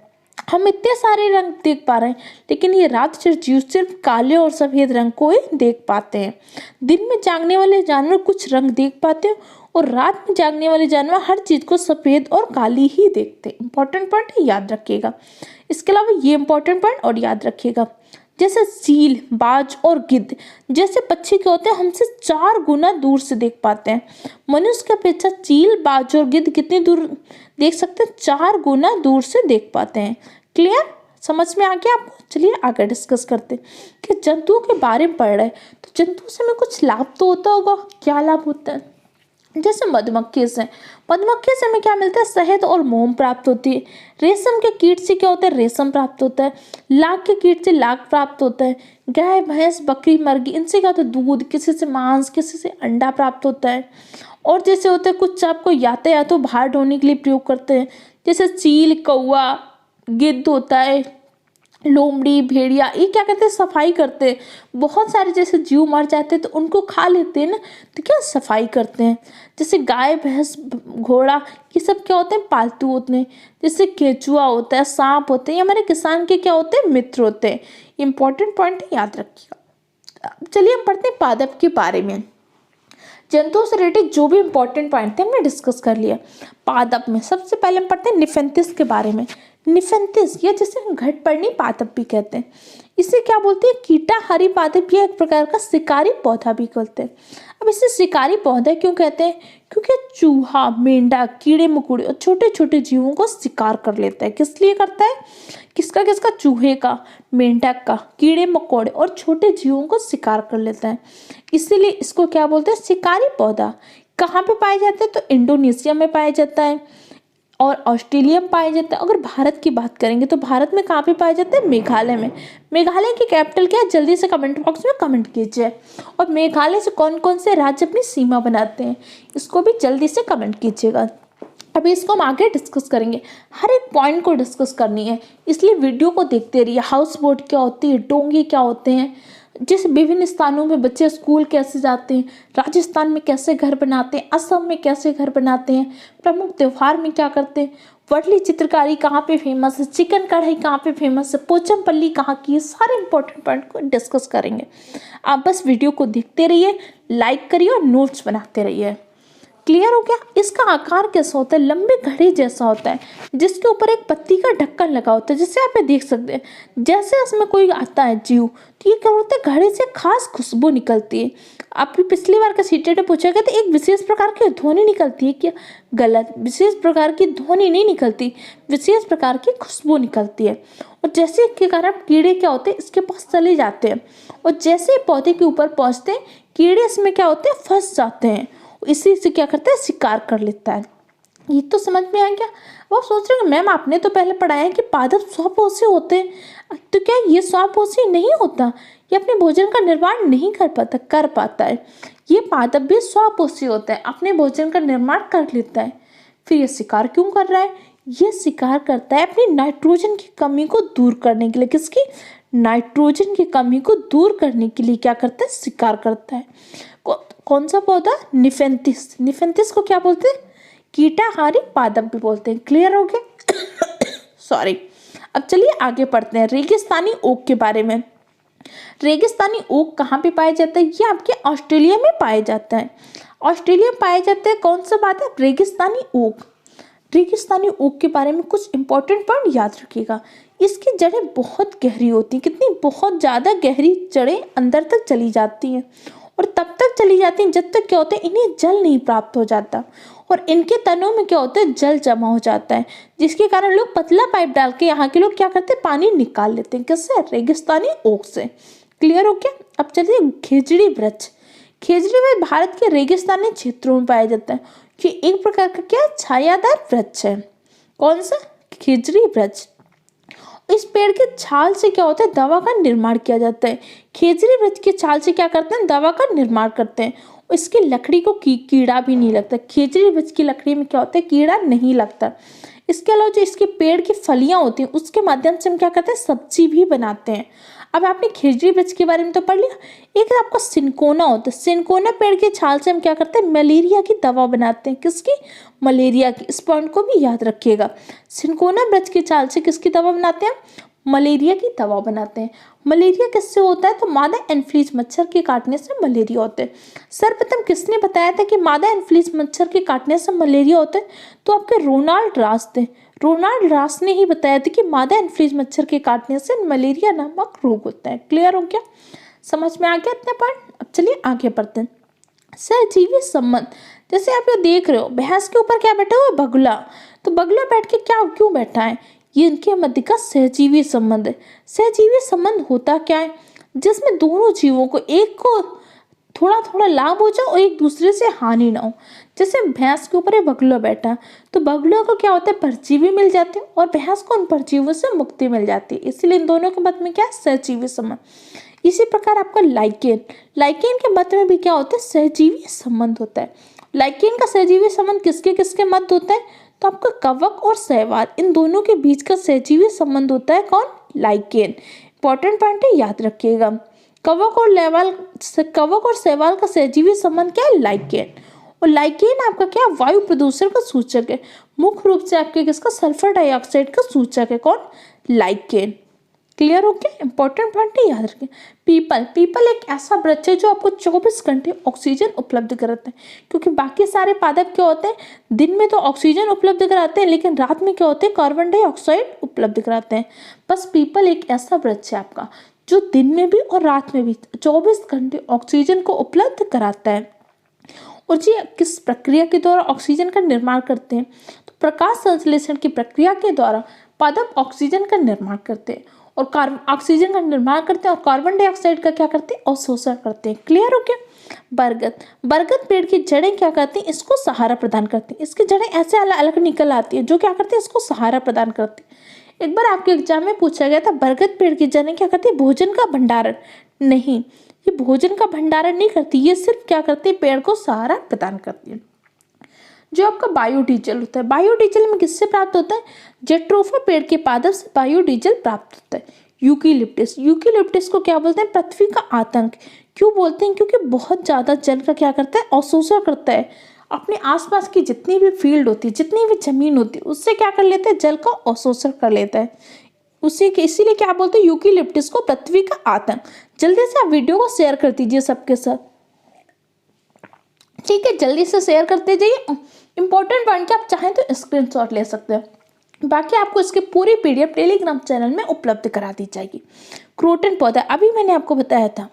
हम इतने सारे रंग देख पा रहे हैं लेकिन ये रात्रिचर जीव सिर्फ काले और सफ़ेद रंग को ही देख पाते हैं। दिन में जागने वाले जानवर कुछ रंग देख पाते हैं और रात में जागने वाले जानवर हर चीज़ को सफ़ेद और काली ही देखते हैं। इंपॉर्टेंट पॉइंट याद रखिएगा। इसके अलावा ये इंपॉर्टेंट पॉइंट और याद रखिएगा, जैसे चील, बाज और गिद्ध जैसे पक्षी के होते हैं हमसे 4 गुना दूर से देख पाते हैं। मनुष्य की अपेक्षा चील, बाज और गिद्ध कितनी दूर देख सकते हैं, 4 गुना दूर से देख पाते हैं। क्लियर, समझ में आ गया आपको। चलिए आगे डिस्कस करते हैं कि जंतुओं के बारे में पढ़ रहे हैं तो जंतुओं से हमें कुछ लाभ तो होता होगा। क्या लाभ होता है, जैसे मधुमक्खी से हमें क्या मिलता है, शहद और मोम प्राप्त होती है। रेशम के कीट से क्या होता है, रेशम प्राप्त होता है। लाख के कीट से लाख प्राप्त होता है। गाय, भैंस, बकरी, मुर्गी इनसे क्या होता है, दूध, किसी से मांस, किसी से अंडा प्राप्त होता है। और जैसे होते हैं कुछ आपको यातायात भार ढोने के लिए प्रयोग करते हैं, जैसे चील, कौवा, गिद्ध होता है, लोमड़ी, भेड़िया, ये क्या करते हैं, सफाई करते हैं। बहुत सारे जैसे जीव मर जाते हैं तो उनको खा लेते हैं ना, तो क्या सफाई करते हैं। जैसे गाय, भैंस, घोड़ा ये सब क्या होते हैं, पालतू होते हैं। जैसे केंचुआ होता है, सांप होते हैं, ये हमारे किसान के क्या होते हैं, मित्र होते हैं। इंपॉर्टेंट पॉइंट है, याद रखिएगा। चलिए हम पढ़ते हैं पादप के बारे में। जंतुओं से रिलेटेड जो भी इंपॉर्टेंट पॉइंट थे हमने डिस्कस कर लिया। पादप में सबसे पहले हम पढ़ते हैं निफेंथिस के बारे में। निफेंथिस या जिसे हम घटपर्णी पादप भी कहते हैं, इसे क्या बोलते हैं, कीटाहारी पादप या एक प्रकार का शिकारी पौधा भी कहते हैं। अब इसे शिकारी पौधा क्यों कहते हैं, क्योंकि चूहा, मेंढक, कीड़े मकोड़े और छोटे छोटे जीवों को शिकार कर लेता है। किस लिए करता है, किसका किसका, चूहे का, मेंढक का, कीड़े मकोड़े और छोटे जीवों को शिकार कर लेता है। इसीलिए इसको क्या बोलते हैं, शिकारी पौधा। कहाँ पे पाए जाते हैं, तो इंडोनेशिया में पाया जाता है। और ऑस्ट्रेलिया में पाए जाते हैं। अगर भारत की बात करेंगे तो भारत में कहाँ पे पाए जाते हैं? मेघालय में। मेघालय की कैपिटल क्या है? जल्दी से कमेंट बॉक्स में कमेंट कीजिए। और मेघालय से कौन कौन से राज्य अपनी सीमा बनाते हैं, इसको भी जल्दी से कमेंट कीजिएगा। अभी इसको हम आगे डिस्कस करेंगे, हर एक पॉइंट को डिस्कस करनी है, इसलिए वीडियो को देखते रहिए। हाउस बोट क्या होती है, डोंगी क्या होते हैं, जैसे विभिन्न स्थानों में बच्चे स्कूल कैसे जाते हैं, राजस्थान में कैसे घर बनाते हैं, असम में कैसे घर बनाते हैं, प्रमुख त्योहार में क्या करते हैं, वर्ली चित्रकारी कहाँ पे फेमस है, चिकन कढ़ाई कहाँ पे फेमस है, पोचमपल्ली कहाँ की है, सारे इंपॉर्टेंट पॉइंट को डिस्कस करेंगे। आप बस वीडियो को देखते रहिए, लाइक करिए और नोट्स बनाते रहिए। क्लियर हो गया? इसका आकार कैसा होता है? लंबी घड़ी जैसा होता है, जिसके ऊपर एक पत्ती का ढक्कन लगा होता है, जिससे आप ये देख सकते हैं। जैसे इसमें कोई आता है जीव, तो ये क्या होता है, घड़ी से खास खुशबू निकलती है। आपने पिछली बार का सीटेट में पूछा गया तो एक विशेष प्रकार की ध्वनि निकलती है क्या? गलत, विशेष प्रकार की ध्वनि नहीं निकलती, विशेष प्रकार की खुशबू निकलती है। और जैसे के कारण कीड़े क्या होते हैं, इसके पास चले जाते हैं, और जैसे ही पौधे के ऊपर पहुंचते हैं, कीड़े इसमें क्या होते हैं, फंस जाते हैं। इसी से क्या करता है, शिकार कर लेता है। ये तो समझ में आ गया। अब आप सोच रहे हो मैम आपने तो पहले पढ़ाया है कि पादप स्वपोषी होते हैं, तो क्या ये स्वपोषी नहीं होता? ये अपने भोजन का निर्माण नहीं कर पाता है। ये पादप भी स्वपोषी होता है, अपने भोजन का निर्माण कर लेता है। फिर ये शिकार क्यों कर रहा है? ये शिकार करता है अपनी नाइट्रोजन की कमी को दूर करने के लिए। किसकी? नाइट्रोजन की कमी को दूर करने के लिए क्या करता है, शिकार करता है। कौन सा पौधा? निफेंथिस। निफेंथिस को क्या बोलते हैं? कीटाहारी पादप भी बोलते हैं। क्लियर हो गया? सॉरी। अब चलिए आगे पढ़ते हैं रेगिस्तानी ओक के बारे में। रेगिस्तानी ओक कहाँ पे पाया जाता है? ये आपके ऑस्ट्रेलिया में पाया जाता है। ऑस्ट्रेलिया में पाया जाता है। कौन सा बात है? रेगिस्तानी ओक। रेगिस्तानी ओक के बारे में कुछ इंपॉर्टेंट पॉइंट याद रखिएगा। इसकी जड़ें बहुत गहरी होती हैं। कितनी? बहुत ज़्यादा गहरी जड़ें अंदर तक चली जाती हैं, और तब तक चली जाती हैं जब तक क्या होता है, इन्हें जल नहीं प्राप्त हो जाता, और इनके तनों में क्या होता है, जल जमा हो जाता है, जिसके कारण लोग पतला पाइप डाल के यहाँ के लोग क्या करते हैं, पानी निकाल लेते हैं। किससे? रेगिस्तानी ओक से। क्लियर हो गया? अब चलिए खेजड़ी वृक्ष। खेजड़ी वृक्ष भारत के रेगिस्तानी क्षेत्रों में पाया जाता है। ये एक प्रकार का क्या, छायादार वृक्ष है। कौन सा? खेजड़ी वृक्ष। इस पेड़ के छाल से क्या होता है, दवा का निर्माण किया जाता है। खेजड़ी वृक्ष के छाल से क्या करते हैं, दवा का निर्माण करते हैं। इसकी लकड़ी को कीड़ा भी नहीं लगता। खेजड़ी वृक्ष की लकड़ी में क्या होता है, कीड़ा नहीं लगता। इसके अलावा जो इसके पेड़ की फलियां होती हैं, उसके माध्यम से हम क्या करते हैं, सब्जी भी बनाते हैं। अब आपने खेजड़ी वृक्ष के बारे में तो पढ़ लिया। एक आपका सिनकोना होता है। सिनकोना पेड़ के छाल से हम क्या करते हैं, मलेरिया की दवा बनाते हैं। किसकी? मलेरिया की। इस पॉइंट को भी याद रखिएगा। सिनकोना वृक्ष की छाल से किसकी दवा बनाते हैं? मलेरिया की दवा बनाते हैं। मलेरिया किससे होता है? तो मादा एनफ्लीज मच्छर के काटने से मलेरिया होता है। सर्वप्रथम किसने बताया था कि मादा एनफ्लीज मच्छर के काटने से मलेरिया होता है? तो आपके रोनाल्ड रास थे। रोनाल्ड रास ने ही बताया था कि मादा एनफ्लीज मच्छर के काटने से मलेरिया नामक रोग होता है। क्लियर हो गया? समझ में आ गया इतने पॉइंट? अब चलिए आगे बढ़ते हैं। सहजीवी संबंध। जैसे आप ये देख रहे हो, भैंस के ऊपर क्या बैठा हुआ है, बगुला। तो बगुला बैठ के क्या क्यों बैठा है? ये इनके मध्य का सहजीवी संबंध है। सहजीवी संबंध होता क्या है? जिसमें दोनों जीवों को, एक को थोड़ा थोड़ा लाभ हो जाए और एक दूसरे से हानि ना हो। जैसे भैंस के ऊपर एक बगुला बैठा, तो बगुला को क्या होता है, परजीवी मिल जाते हैं, और भैंस को उन परजीवों से मुक्ति मिल जाती है। इसलिए इन दोनों के मध्य में क्या है, सहजीवी संबंध। इसी प्रकार आपका लाइकेन। लाइकेन के मध्य में भी क्या होता है, सहजीवी संबंध होता है। लाइकेन का सहजीवी संबंध किसके किसके मध्य होता है? तो आपका कवक और शैवाल, इन दोनों के बीच का सहजीवी संबंध होता है कौन? लाइकेन। इंपॉर्टेंट पॉइंट है, याद रखिएगा। कवक और शैवाल का सहजीवी संबंध क्या है? लाइकेन। और लाइकेन आपका क्या, वायु प्रदूषण का सूचक है। मुख्य रूप से आपके किसका, सल्फर डाइऑक्साइड का सूचक है कौन? लाइकेन। क्लियर हो गया? इंपॉर्टेंट पॉइंट है, याद रखें। पीपल एक ऐसा वृक्ष है जो आपको 24 घंटे ऑक्सीजन उपलब्ध कराता है, क्योंकि बाकी सारे पादप क्या होते हैं, दिन में तो ऑक्सीजन उपलब्ध कराते हैं, लेकिन रात में क्या होते हैं, कार्बन डाइऑक्साइड उपलब्ध कराते हैं। बस पीपल एक ऐसा वृक्ष है आपका जो दिन में भी और रात में भी 24 घंटे ऑक्सीजन को उपलब्ध कराता है। और जी किस प्रक्रिया के द्वारा ऑक्सीजन का निर्माण करते हैं? तो प्रकाश संश्लेषण की प्रक्रिया के द्वारा पादप ऑक्सीजन का निर्माण करते हैं, और ऑक्सीजन का निर्माण करते हैं, और कार्बन डाइऑक्साइड का क्या करते हैं, अवशोषण करते हैं। क्लियर हो गया? बरगद, बरगद पेड़ की जड़ें क्या करती हैं, इसको सहारा प्रदान करती हैं। इसकी जड़ें ऐसे अलग अलग निकल आती है जो क्या करती है, इसको सहारा प्रदान करती है। एक बार आपके एग्जाम में पूछा गया था, बरगद पेड़ की जड़ें क्या करती है, भोजन का भंडारण। नहीं, ये भोजन का भंडारण नहीं करती, ये सिर्फ क्या करती है, पेड़ को सहारा प्रदान करती है। जो आपका बायोडीजल होता है, बायोडीजल में किससे प्राप्त होता है, जेट्रोफा पेड़ के पादप से बायोडीजल प्राप्त होता है। यूकेलिप्टस, यूकेलिप्टस को क्या बोलते हैं, पृथ्वी का आतंक। क्यों बोलते हैं, क्योंकि बहुत ज़्यादा जल का क्या करता है, अवशोषण करता है। अपने आसपास की जितनी भी फील्ड होती है, जितनी भी जमीन होती है, उससे क्या कर लेता है, जल का अवशोषण कर लेता है। उसी के इसीलिए क्या बोलते हैं, यूकेलिप्टस को पृथ्वी का आतंक। जल्दी से आप वीडियो को शेयर कर दीजिए सबके साथ, ठीक है, जल्दी से शेयर करते जाइए। इंपॉर्टेंट पॉइंट के आप चाहें तो स्क्रीनशॉट ले सकते हैं। बाकी आपको इसकी पूरी पीडीएफ टेलीग्राम चैनल में उपलब्ध करा दी जाएगी। क्रोटन पौधा, अभी मैंने आपको बताया था,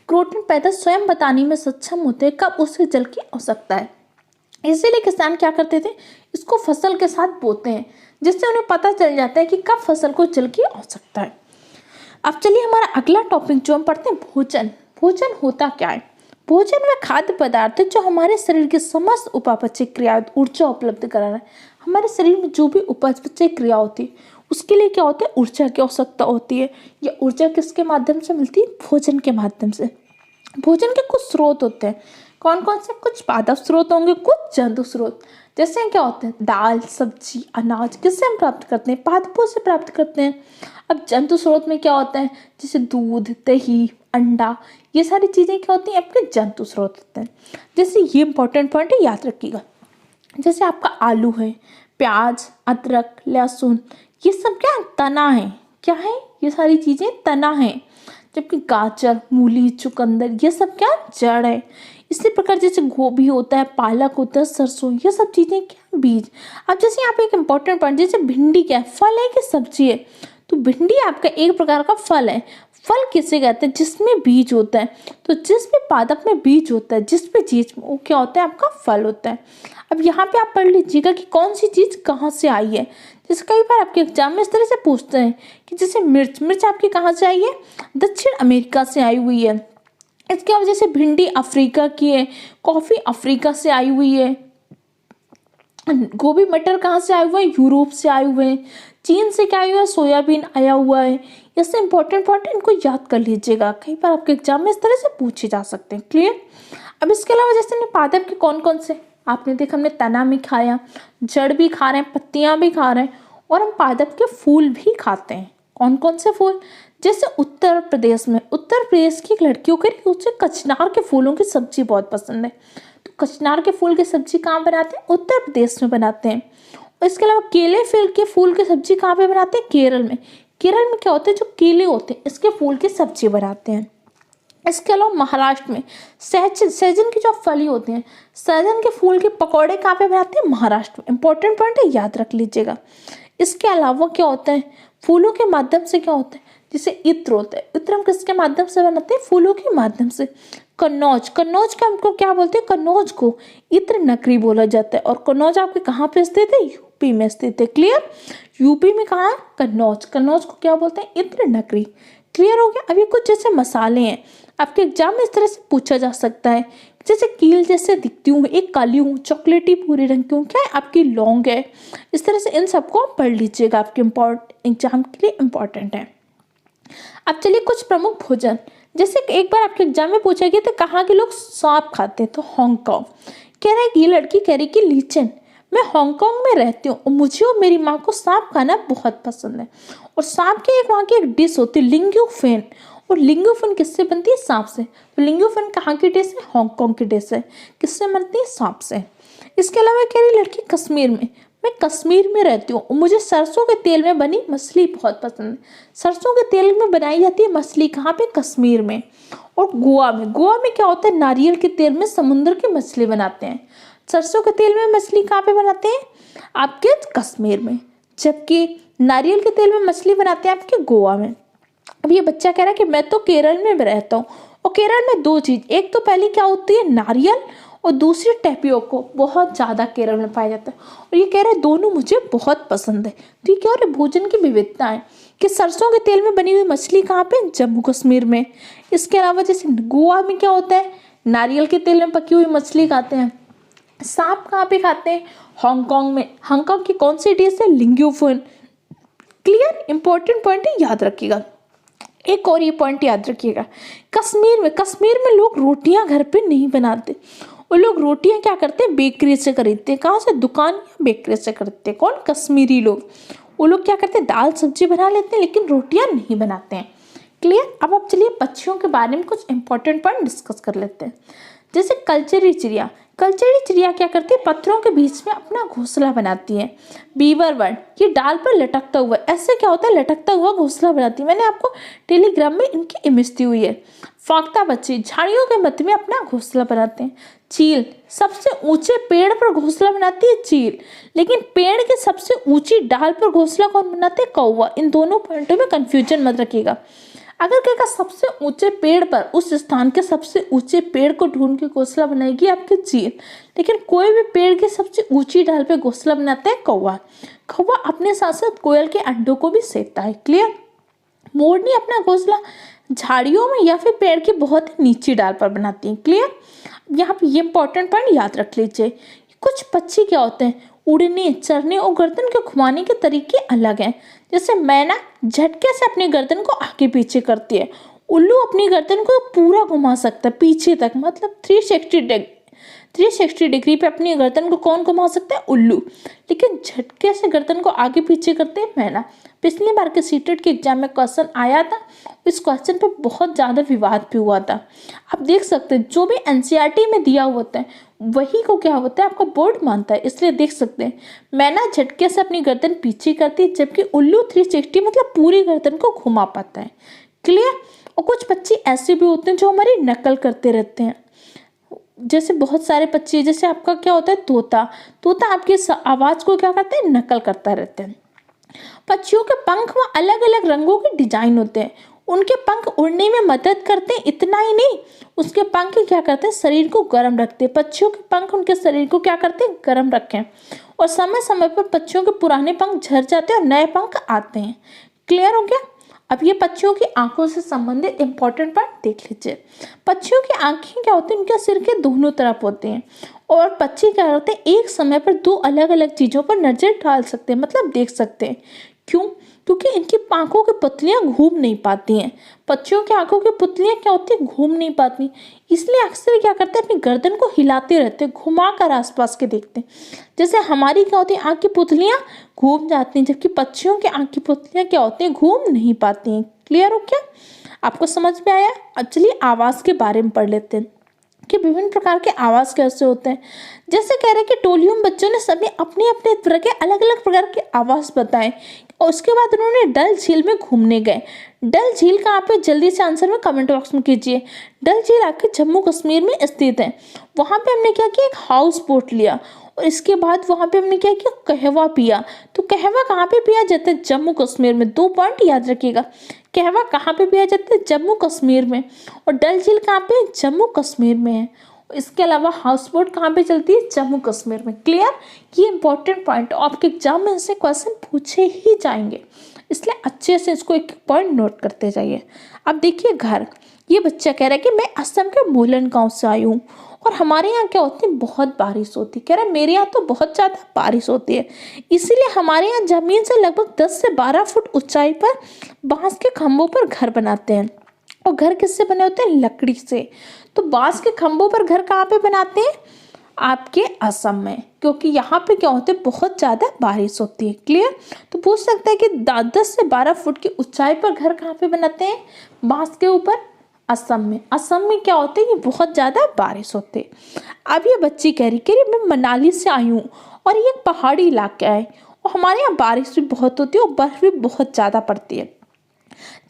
क्रोटन पौधा स्वयं बताने में सक्षम होते हैं कब उसे जल की आवश्यकता है। इसीलिए किसान क्या करते थे, इसको फसल के साथ बोते हैं, जिससे उन्हें पता चल जाता है कि कब फसल को जल की आवश्यकता है। अब चलिए हमारा अगला टॉपिक जो हम पढ़ते हैं, भोजन। भोजन होता क्या है, भोजन में खाद्य पदार्थ जो हमारे शरीर की समस्त उपापचय क्रिया ऊर्जा उपलब्ध करा रहा है। हमारे शरीर में जो भी उपापचय क्रिया होती है उसके लिए क्या होता है, ऊर्जा की आवश्यकता होती है। यह ऊर्जा किसके माध्यम से मिलती है, भोजन के माध्यम से। भोजन के कुछ स्रोत होते हैं, कौन कौन से, कुछ पादप स्रोत होंगे, कुछ जंतु स्रोत। जैसे क्या होते हैं, दाल, सब्जी, अनाज, किससे हम प्राप्त करते हैं, पादपों से प्राप्त करते हैं। अब जंतु स्रोत में क्या होता है, जैसे दूध, दही, अंडा, ये सारी चीज़ें क्या होती हैं, आपके जंतु स्रोत होते हैं। जैसे ये इंपॉर्टेंट पॉइंट है, याद रखिएगा। जैसे आपका आलू है, प्याज, अदरक, लहसुन, ये सब क्या तना है, क्या है, ये सारी चीज़ें तना है। जबकि गाजर, मूली, चुकंदर, ये सब क्या जड़ है। इसी प्रकार जैसे गोभी होता है, पालक होता है, सरसों, ये सब चीज़ें क्या बीज। अब जैसे यहाँ पे एक इंपॉर्टेंट पॉइंट, जैसे भिंडी क्या है, फल है कि सब्जी है, तो भिंडी आपका एक प्रकार का फल है। फल किसे कहते हैं, जिसमें बीज होता है। तो जिस भी पादप में बीज होता है, जिस भी चीज में, वो क्या होता है, आपका फल होता है। अब यहाँ पे आप पढ़ लीजिएगा कि कौन सी चीज कहाँ से आई है। जैसे कई बार आपके एग्जाम में इस तरह से पूछते हैं कि जैसे मिर्च, मिर्च आपकी कहाँ से आई है, दक्षिण अमेरिका से आई हुई है। इसके वजह से भिंडी अफ्रीका की है, कॉफी अफ्रीका से आई हुई है। गोभी, मटर कहाँ से आए हुए हैं, यूरोप से आए हुए हैं। चीन से क्या आया हुआ है, सोयाबीन आया हुआ है। ऐसे इंपॉर्टेंट पॉइंट इनको याद कर लीजिएगा, कई बार आपके एग्जाम में इस तरह से पूछे जा सकते हैं। क्लियर। अब इसके अलावा जैसे पादप के कौन कौन से आपने देखा, हमने तना भी खाया, जड़ भी खा रहे हैं, पत्तियां भी खा रहे हैं, और हम पादप के फूल भी खाते हैं। कौन कौन से फूल, जैसे उत्तर प्रदेश में, उत्तर प्रदेश की लड़कियों के लिए उसे कचनार के फूलों की सब्जी बहुत पसंद है। तो कचनार के फूल की सब्जी कहाँ बनाते हैं, उत्तर प्रदेश में बनाते हैं। और इसके अलावा केले फूल के फूल की सब्जी कहाँ पे बनाते हैं, केरल में। केरल में क्या होता है, जो केले होते हैं इसके फूल की सब्जी बनाते हैं। इसके अलावा महाराष्ट्र में सहजन की जो फली होती हैं, सहजन के फूल के पकौड़े कहाँ पे बनाते हैं, महाराष्ट्र में। इंपॉर्टेंट पॉइंट है, याद रख लीजिएगा। इसके अलावा क्या होता है, फूलों के माध्यम से क्या होता है, जैसे इत्र होता है, इत्र हम किसके माध्यम से बनाते हैं, फूलों के माध्यम से। कन्नौज, कन्नौज का हमको क्या बोलते हैं, कन्नौज को इत्र नगरी बोला जाता है। और कन्नौज आपके कहाँ पे स्थित है, यूपी में स्थित है। क्लियर। यूपी में कहाँ, कन्नौज, कन्नौज को क्या बोलते हैं, इत्र नगरी। क्लियर हो गया। अभी कुछ जैसे मसाले हैं, आपके एग्जाम में इस तरह से पूछा जा सकता है, जैसे कील जैसे दिखती हूँ, एक काली हूँ, चॉकलेटी भूरे रंग की हूँ, क्या है, आपकी लौंग है। इस तरह से इन सबको आप पढ़ लीजिएगा, आपके एग्जाम के लिए इम्पॉर्टेंट है। अब चलिए कुछ प्रमुख भोजन, जैसे एक बार आपके एग्जाम में पूछा गया था कहाँ के लोग सांप खाते हैं, तो हांगकांग। कह रहा है कि ये लड़की कह रही कि लीचन, मैं हांगकांग में रहती हूँ और मुझे और मेरी माँ को सांप खाना बहुत पसंद है। और सांप की वहाँ की एक डिश होती है लिंग्यूफेन, और लिंग्यूफेन किससे बनती है, सांप से। तो लिंग्यूफेन कहाँ की डिश है, हांगकांग की डिश है। किससे बनती है, सांप से। इसके अलावा कह रही लड़की कश्मीर में, मैं कश्मीर में रहती हूँ और मुझे सरसों के तेल में बनी मछली बहुत पसंद है। सरसों के तेल में बनाई जाती है मछली, कहाँ पे, कश्मीर में। और गोवा में, गोवा में क्या होता है, नारियल के तेल में समुद्र की मछली बनाते हैं। सरसों के तेल में मछली कहाँ पे बनाते हैं, आपके कश्मीर में। जबकि नारियल के तेल में मछली बनाते हैं आपके गोवा में। अब ये बच्चा कह रहा है कि मैं तो केरल में रहता हूँ, और केरल में दो चीज़, एक तो पहली क्या होती है, नारियल, और दूसरी टेपियोको बहुत ज़्यादा केरल में पाया जाता है। और ये कह रहे हैं दोनों मुझे बहुत पसंद है। ठीक है। और भोजन की विविधता है कि सरसों के तेल में बनी हुई मछली कहाँ पे, जम्मू कश्मीर में। इसके अलावा जैसे गोवा में क्या होता है, नारियल के तेल में पकी हुई मछली खाते हैं। सांप कहाँ पे खाते हैं? हांगकांग में। हांगकांग की कौन सी डिश है? लिंग्यूफोन। क्लियर? इंपॉर्टेंट पॉइंट है, याद रखिएगा। एक और ये पॉइंट याद रखिएगा, कश्मीर में लोग रोटियां घर पे नहीं बनाते। वो लोग रोटियां क्या करते हैं? बेकरी से खरीदते हैं। कहाँ से? दुकान या बेकरी से खरीदते हैं। कौन? कश्मीरी लोग। वो लोग क्या करते हैं? दाल सब्जी बना लेते हैं, लेकिन रोटियां नहीं बनाते हैं। क्लियर? अब आप चलिए पक्षियों के बारे में कुछ इंपॉर्टेंट पॉइंट डिस्कस कर लेते हैं। जैसे कल्चरी चिड़िया क्या करती है? पत्थरों के बीच में अपना घोंसला बनाती है। बीवर बर्ड, ये डाल पर लटकता हुआ, ऐसे क्या होता है? लटकता हुआ घोंसला बनाती है। मैंने आपको टेलीग्राम में इनकी इमेज दी हुई है। फाख्ता पक्षी झाड़ियों के मध्य में अपना घोंसला बनाते हैं। चील, सबसे ऊंचे पेड़ पर घोंसला बनाती है चील, लेकिन पेड़ के सबसे ऊंची डाल पर घोंसला कौन बनाते हैं? कौवा। इन दोनों पॉइंटों में कंफ्यूजन मत रखिएगा। अगर कहेगा सबसे ऊंचे पेड़ पर, उस स्थान के सबसे ऊंचे पेड़ को ढूंढ के घोंसला बनाएगी आपकी चील, लेकिन कोई भी पेड़ की सबसे ऊंची डाल पे घोंसला बनाता है कौवा। कौवा अपने साथ साथ कोयल के अंडों को भी सेकता है। क्लियर? मोरनी अपना घोंसला झाड़ियों में या फिर पेड़ की बहुत नीची डाल पर बनाती है। क्लियर? यहाँ पे ये इंपॉर्टेंट पॉइंट याद रख लीजिए। कुछ पक्षी क्या होते हैं? उड़ने, चरने और गर्दन के घुमाने के तरीके अलग हैं। जैसे मैना झटके से अपनी गर्दन को आगे पीछे करती है। उल्लू अपनी गर्दन को पूरा घुमा सकता है पीछे तक, मतलब 360 डिग्री पे अपनी गर्दन को कौन घुमा सकता है? उल्लू। लेकिन झटके से गर्दन को आगे पीछे करते हैं मैना। पिछली बार के सीटेट के एग्जाम में क्वेश्चन आया था, इस क्वेश्चन पे बहुत ज़्यादा विवाद भी हुआ था। आप देख सकते हैं जो भी एनसीईआरटी में दिया होता है वही को क्या होता है? आपका बोर्ड मानता है, इसलिए देख सकते हैं मैना झटके से अपनी गर्दन पीछे करती है, जबकि उल्लू 360 मतलब पूरी गर्दन को घुमा पाता है। क्लियर? और कुछ पक्षी ऐसे भी होते हैं जो हमारी नकल करते रहते हैं। जैसे बहुत सारे पक्षी, जैसे आपका क्या होता है? तोता आपकी आवाज को क्या करते हैं? नकल करता रहता है। पक्षियों के पंख में अलग अलग रंगों के डिजाइन होते हैं। उनके पंख उड़ने में मदद करते हैं, इतना ही नहीं, उसके पंख क्या करते हैं? शरीर को गर्म रखते हैं। पक्षियों के पंख उनके शरीर को क्या करते हैं? गर्म रखें। और समय समय पर पक्षियों के पुराने पंख झड़ जाते हैं और नए पंख आते हैं। क्लियर हो गया? अब ये पक्षियों की आंखों से संबंधित इंपॉर्टेंट पॉइंट देख लीजिए। पक्षियों की आंखें क्या होती हैं? उनके सिर के दोनों तरफ होते हैं, और पक्षी क्या करते हैं? एक समय पर दो अलग अलग चीजों पर नजर डाल सकते हैं, मतलब देख सकते हैं। क्यों? क्योंकि इनकी आंखों की पुतलियां घूम नहीं पाती हैं। पक्षियों की आंखों की पुतलियां क्या होती है? घूम नहीं पाती, इसलिए अक्सर क्या करते हैं? अपनी गर्दन को हिलाते रहते हैं, घुमा कर आसपास के देखते हैं। जैसे हमारी क्या होती है? आंख की पुतलियां घूम जाती हैं, जबकि पक्षियों की आंख की पुतलियां क्या होती हैं? घूम नहीं पाती हैं। क्लियर हो क्या? आपको समझ में आया? अब चलिए आवाज के बारे में पढ़ लेते हैं कि विभिन्न प्रकार के आवाज कैसे होते हैं। जैसे कह रहे हैं कि टोलियों में बच्चों ने सभी अपने अपने तरह के अलग अलग प्रकार के आवाज बताए, और उसके बाद उन्होंने डल झील में घूमने गए। डल झील कहाँ पे? जल्दी से आंसर में कमेंट बॉक्स में कीजिए। डल झील आपके जम्मू कश्मीर में स्थित है। वहाँ पे हमने क्या किया? एक हाउस बोट लिया, और इसके बाद वहाँ पे हमने क्या किया? कहवा पिया। तो कहवा कहाँ पे पिया जाता है? जम्मू कश्मीर में। 2 पॉइंट याद रखिएगा। कहवा कहाँ पे पिया जाता है? जम्मू कश्मीर में। और डल झील कहाँ पे? जम्मू कश्मीर में है। इसके अलावा हाउस बोट कहाँ पे चलती है? जम्मू कश्मीर में। क्लियर? ये इंपॉर्टेंट पॉइंट आपके एग्जाम में से क्वेश्चन पूछे ही जाएंगे, इसलिए अच्छे से इसको एक पॉइंट नोट करते जाइए। अब देखिए घर, ये बच्चा कह रहा है कि मैं असम के मोलन गांव से आई हूँ और हमारे यहाँ क्या होती है? बहुत बारिश होती है। कह रहा है मेरे यहाँ तो बहुत ज़्यादा बारिश होती है, इसीलिए हमारे यहाँ ज़मीन से लगभग 10 से 12 फुट ऊंचाई पर बांस के खंभों पर घर बनाते हैं। और घर किससे बने होते हैं? लकड़ी से। तो बांस के खंभों पर घर कहाँ पे बनाते हैं? आपके असम में, क्योंकि यहाँ पे क्या होते हैं? बहुत ज़्यादा बारिश होती है। क्लियर? तो पूछ सकते हैं कि 10 से 12 फुट की ऊंचाई पर घर कहाँ पे बनाते हैं? बांस के ऊपर। असम में। असम में क्या होते हैं? ये बहुत ज़्यादा बारिश होती है। अब ये बच्ची कह रही मैं मनाली से आई हूँ और ये एक पहाड़ी इलाका है और हमारे यहाँ बारिश भी बहुत होती है और बर्फ भी बहुत ज़्यादा पड़ती है।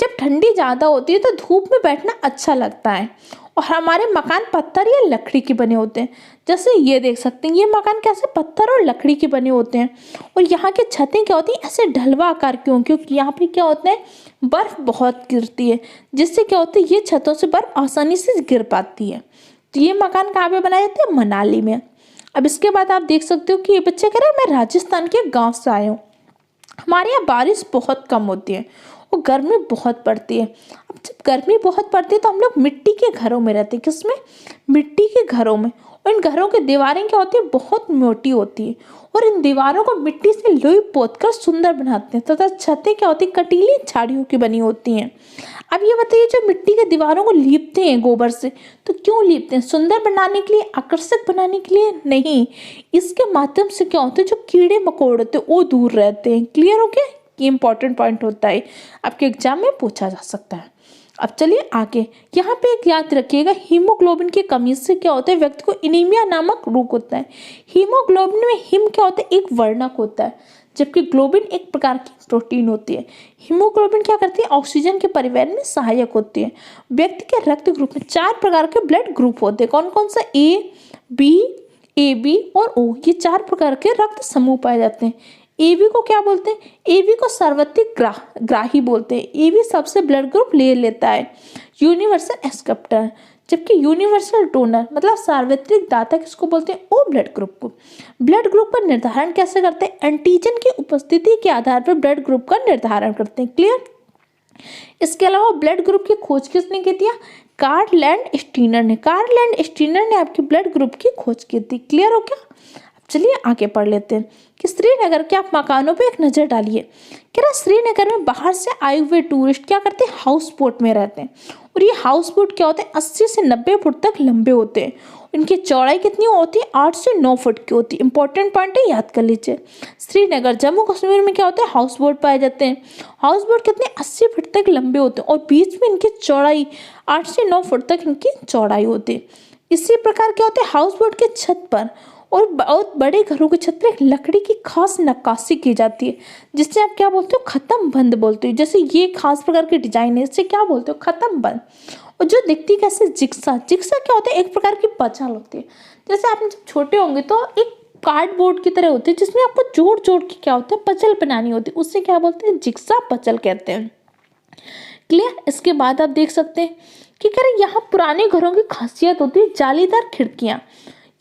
जब ठंडी ज़्यादा होती है तो धूप में बैठना अच्छा लगता है, और हमारे मकान पत्थर या लकड़ी के बने होते हैं। जैसे ये देख सकते हैं, ये मकान कैसे? पत्थर और लकड़ी के बने होते हैं। और यहाँ की छतें क्या होती हैं? ऐसे ढलवा आकार की, क्योंकि यहाँ पे क्या होता है? बर्फ़ बहुत गिरती है, जिससे क्या होता है? ये छतों से बर्फ़ आसानी से गिर पाती है। तो ये मकान कहाँ पे बनाए जाते हैं? मनाली में। अब इसके बाद आप देख सकते हो कि ये बच्चा कह रहा है मैं राजस्थान के गाँव से आया हूँ, हमारे यहाँ बारिश बहुत कम होती है और गर्मी बहुत पड़ती है। अब जब गर्मी बहुत पड़ती है तो हम लोग मिट्टी के घरों में रहते हैं। किसमें? मिट्टी के घरों में। और इन घरों की दीवारें क्या होती है? बहुत मोटी होती है और इन दीवारों को मिट्टी से लोई पोत कर सुंदर बनाते हैं तथा छतें क्या होती है? कटीली झाड़ियों की बनी होती हैं। अब ये बताइए, जो मिट्टी के दीवारों को लीपते हैं गोबर से, तो क्यों लीपते हैं? सुंदर बनाने के लिए, आकर्षक बनाने के लिए? नहीं, इसके माध्यम से क्या होता है? जो कीड़े मकोड़े होते हैं वो दूर रहते हैं। क्लियर हो गया? ये इंपॉर्टेंट पॉइंट होता है, आपके एग्जाम में पूछा जा सकता है। अब चलिए आगे, यहाँ पे एक याद रखिएगा, हीमोग्लोबिन की कमी से क्या होता है? व्यक्ति को एनीमिया नामक रोग होता है। हीमोग्लोबिन में हिम क्या होता है? एक वर्णक होता है, जबकि ग्लोबिन एक प्रकार की प्रोटीन होती है। हीमोग्लोबिन क्या करती है? ऑक्सीजन के परिवहन में सहायक होती है। व्यक्ति के रक्त ग्रुप में 4 प्रकार के ब्लड ग्रुप होते हैं। कौन कौन सा? ए, बी, ए बी और ओ, ये 4 प्रकार के रक्त समूह पाए जाते हैं। एबी को क्या बोलते हैं? एबी को सर्वाधिक ग्राही बोलते हैं। एबी सबसे ब्लड ग्रुप ले लेता है, यूनिवर्सल एक्सेप्टर। जबकि यूनिवर्सल डोनर मतलब सार्वत्रिक दाता किसको बोलते हैं? ओ ब्लड ग्रुप को। ब्लड ग्रुप का निर्धारण कैसे करते हैं? एंटीजन की उपस्थिति के आधार पर ब्लड ग्रुप का निर्धारण करते हैं। क्लियर? इसके अलावा ब्लड ग्रुप की खोज किसने की थी? कार्ल लैंड स्टीनर ने। कार्ल लैंड स्टीनर ने आपके ब्लड ग्रुप की खोज की थी। क्लियर हो गया? चलिए आगे पढ़ लेते हैं कि श्रीनगर के आप मकानों पे एक नज़र डालिए। कह रहा श्रीनगर में बाहर से आए हुए टूरिस्ट क्या करते हैं? हाउस बोट में रहते हैं। और ये हाउस बोट क्या होते हैं? 80 से 90 फुट तक लंबे होते हैं। इनकी चौड़ाई कितनी होती है? 8 से 9 फुट की होती है। इंपॉर्टेंट पॉइंट है, याद कर लीजिए। श्रीनगर जम्मू कश्मीर में क्या होता है? हाउस बोट पाए जाते हैं। हाउस बोट कितने? 80 फुट तक लंबे होते हैं और बीच में इनकी चौड़ाई 8 से 9 फुट तक इनकी चौड़ाई होती है। इसी प्रकार क्या होता है? हाउस बोट के छत पर और बहुत बड़े घरों की छत पर एक लकड़ी की खास नक्काशी की जाती है, जिससे आप क्या बोलते हो? खत्म बंद बोलते हो। जैसे ये खास प्रकार के डिजाइन है, इससे क्या बोलते हो? खत्म बंद। और जो दिखती कैसे? जिक्सा। जिक्सा क्या होता है? एक प्रकार की पचाल होती है। जैसे आप जब छोटे होंगे तो एक कार्डबोर्ड की तरह होती है, जिसमें आपको जोड़ जोड़ के क्या होता है? पचल बनानी होती है। उससे क्या बोलते हैं? जिक्सा पचल कहते हैं। क्लियर? इसके बाद आप देख सकते हैं कि कह रहे यहाँ पुराने घरों की खासियत होती है जालीदार खिड़कियाँ।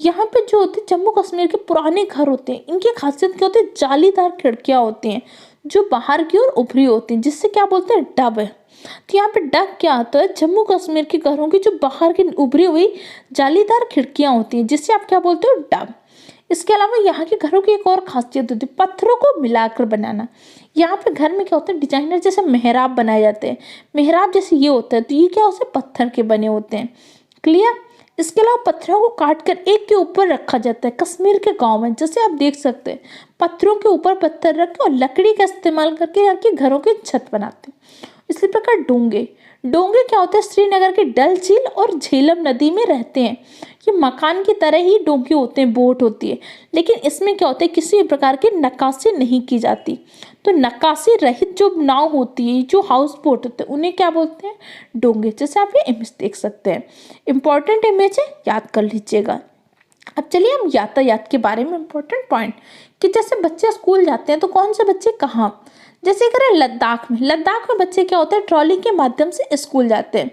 यहाँ पे जो होते हैं जम्मू कश्मीर के पुराने घर होते हैं, इनकी खासियत क्या होती है? जालीदार खिड़कियाँ होती हैं जो बाहर की ओर उभरी होती हैं, जिससे क्या बोलते हैं? डब है। तो यहाँ पे डब क्या आता है? जम्मू कश्मीर के घरों की जो बाहर की उभरी हुई जालीदार खिड़कियाँ होती हैं, जिससे आप क्या बोलते हो? डब। इसके अलावा यहाँ के घरों की एक और खासियत होती है पत्थरों को मिलाकर बनाना। यहाँ पे घर में क्या होता है? डिजाइनर जैसे मेहराब बनाए जाते हैं। मेहराब जैसे ये होता है, तो ये क्या होता है? पत्थर के बने होते हैं। क्लियर? इसके अलावा पत्थरों को काटकर एक के ऊपर रखा जाता है। कश्मीर के गांव में जैसे आप देख सकते हैं, पत्थरों के ऊपर पत्थर रख के और लकड़ी का इस्तेमाल करके यहाँ के घरों की छत बनाते हैं। इसी प्रकार डोंगे। डोंगे क्या होते हैं? श्रीनगर के डल झील और झेलम नदी में रहते हैं। ये मकान की तरह ही डोंगे होते हैं, बोट होती है, लेकिन इसमें क्या होता है? किसी प्रकार की नक्काशी नहीं की जाती। तो नक्काशी रहित जो नाव होती है, जो हाउस बोट होते हैं, उन्हें क्या बोलते हैं? डोंगे। जैसे आप ये इमेज देख सकते हैं, इंपॉर्टेंट इमेज है, याद कर लीजिएगा। अब चलिए हम यातायात के बारे में इंपॉर्टेंट पॉइंट कि जैसे बच्चे स्कूल जाते हैं तो कौन से बच्चे कहाँ? जैसे करें लद्दाख में बच्चे क्या होते हैं? ट्रॉली के माध्यम से स्कूल जाते हैं।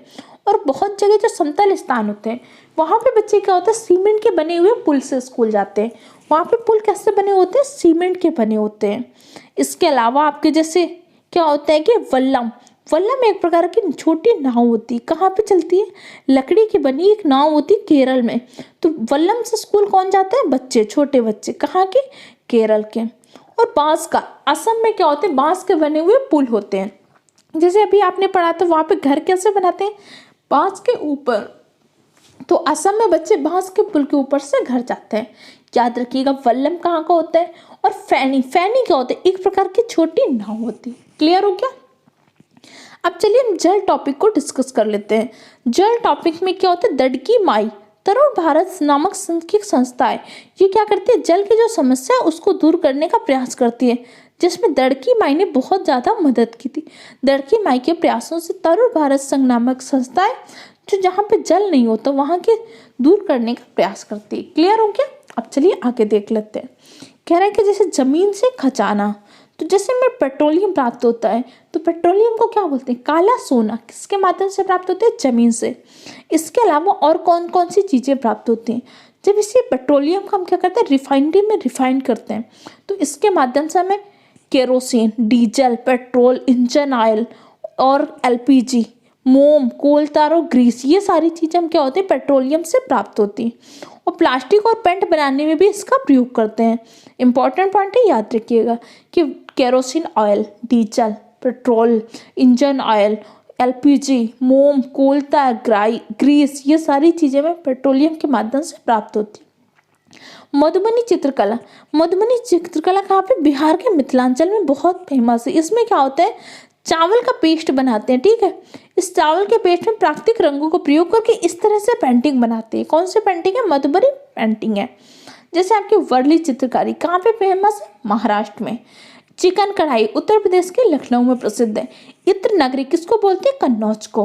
और बहुत जगह जो समतल स्थान होते हैं वहाँ पे बच्चे क्या होते हैं? सीमेंट के बने हुए पुल से स्कूल जाते हैं। वहाँ पे पुल कैसे बने होते हैं? सीमेंट के बने होते हैं। इसके अलावा आपके जैसे क्या होता है कि वल्लम एक प्रकार की छोटी नाव होती है। कहाँ पे चलती है? लकड़ी की बनी एक नाव होती है केरल में। तो वल्लम से स्कूल कौन जाते हैं? बच्चे, छोटे बच्चे। कहाँ के? केरल के। और बांस का, असम में क्या होते हैं? बांस के बने हुए पुल होते हैं। जैसे अभी आपने पढ़ा था, वहाँ पे घर कैसे बनाते हैं? बांस के ऊपर। तो असम में बच्चे बांस के पुल के ऊपर से घर जाते हैं। याद रखिएगा, वल्लम कहाँ का होता है? और फैनी क्या होता है? एक प्रकार की छोटी नाव होती है। क्लियर हो गया? अब चलिए हम जल टॉपिक को डिस्कस कर लेते हैं। जल टॉपिक में क्या होता है? दड़की माई तरुण भारत नामक संस्था है। ये क्या करती है? जल की जो समस्या है उसको दूर करने का प्रयास करती है, जिसमें दड़की माई ने बहुत ज़्यादा मदद की थी। दड़की माई के प्रयासों से तरुण भारत संघ नामक संस्था है जो जहाँ पे जल नहीं होता वहाँ के दूर करने का प्रयास करती है। क्लियर हो गया? अब चलिए आगे देख लेते हैं। कह रहा है कि जैसे जमीन से खजाना, तो जैसे में पेट्रोलियम प्राप्त होता है, तो पेट्रोलियम को क्या बोलते हैं? काला सोना। किसके माध्यम से प्राप्त होते हैं? जमीन से। इसके अलावा और कौन कौन सी चीज़ें प्राप्त होती हैं? जब इसी पेट्रोलियम को हम क्या करते हैं? रिफाइनरी में रिफाइन करते हैं, तो इसके माध्यम से हमें kerosene, diesel, petrol, engine oil और एलपीजी, मोम, कोल तार और ग्रीस, ये सारी चीज़ें हम क्या होते हैं पेट्रोलियम से प्राप्त होती हैं। और प्लास्टिक और पेंट बनाने में भी इसका प्रयोग करते हैं। इंपॉर्टेंट पॉइंट है, याद रखिएगा कि kerosene oil, diesel, petrol, engine oil, LPG, मोम, कोल तार, ग्रीस, ये सारी चीज़ें में पेट्रोलियम के माध्यम से प्राप्त होती हैं। मधुबनी चित्रकला, मधुबनी चित्रकला कहाँ पे, बिहार के मिथिलांचल में बहुत फेमस है। इसमें क्या होता है, चावल का पेस्ट बनाते हैं, ठीक है। इस चावल के पेस्ट में प्राकृतिक रंगों को प्रयोग करके इस तरह से पेंटिंग बनाते हैं। कौन सी पेंटिंग है, मधुबनी पेंटिंग है। जैसे आपकी वर्ली चित्रकारी कहाँ पे फेमस है, महाराष्ट्र में। चिकन कढ़ाई उत्तर प्रदेश के लखनऊ में प्रसिद्ध है। इत्र नगरी किसको बोलते हैं, कन्नौज को।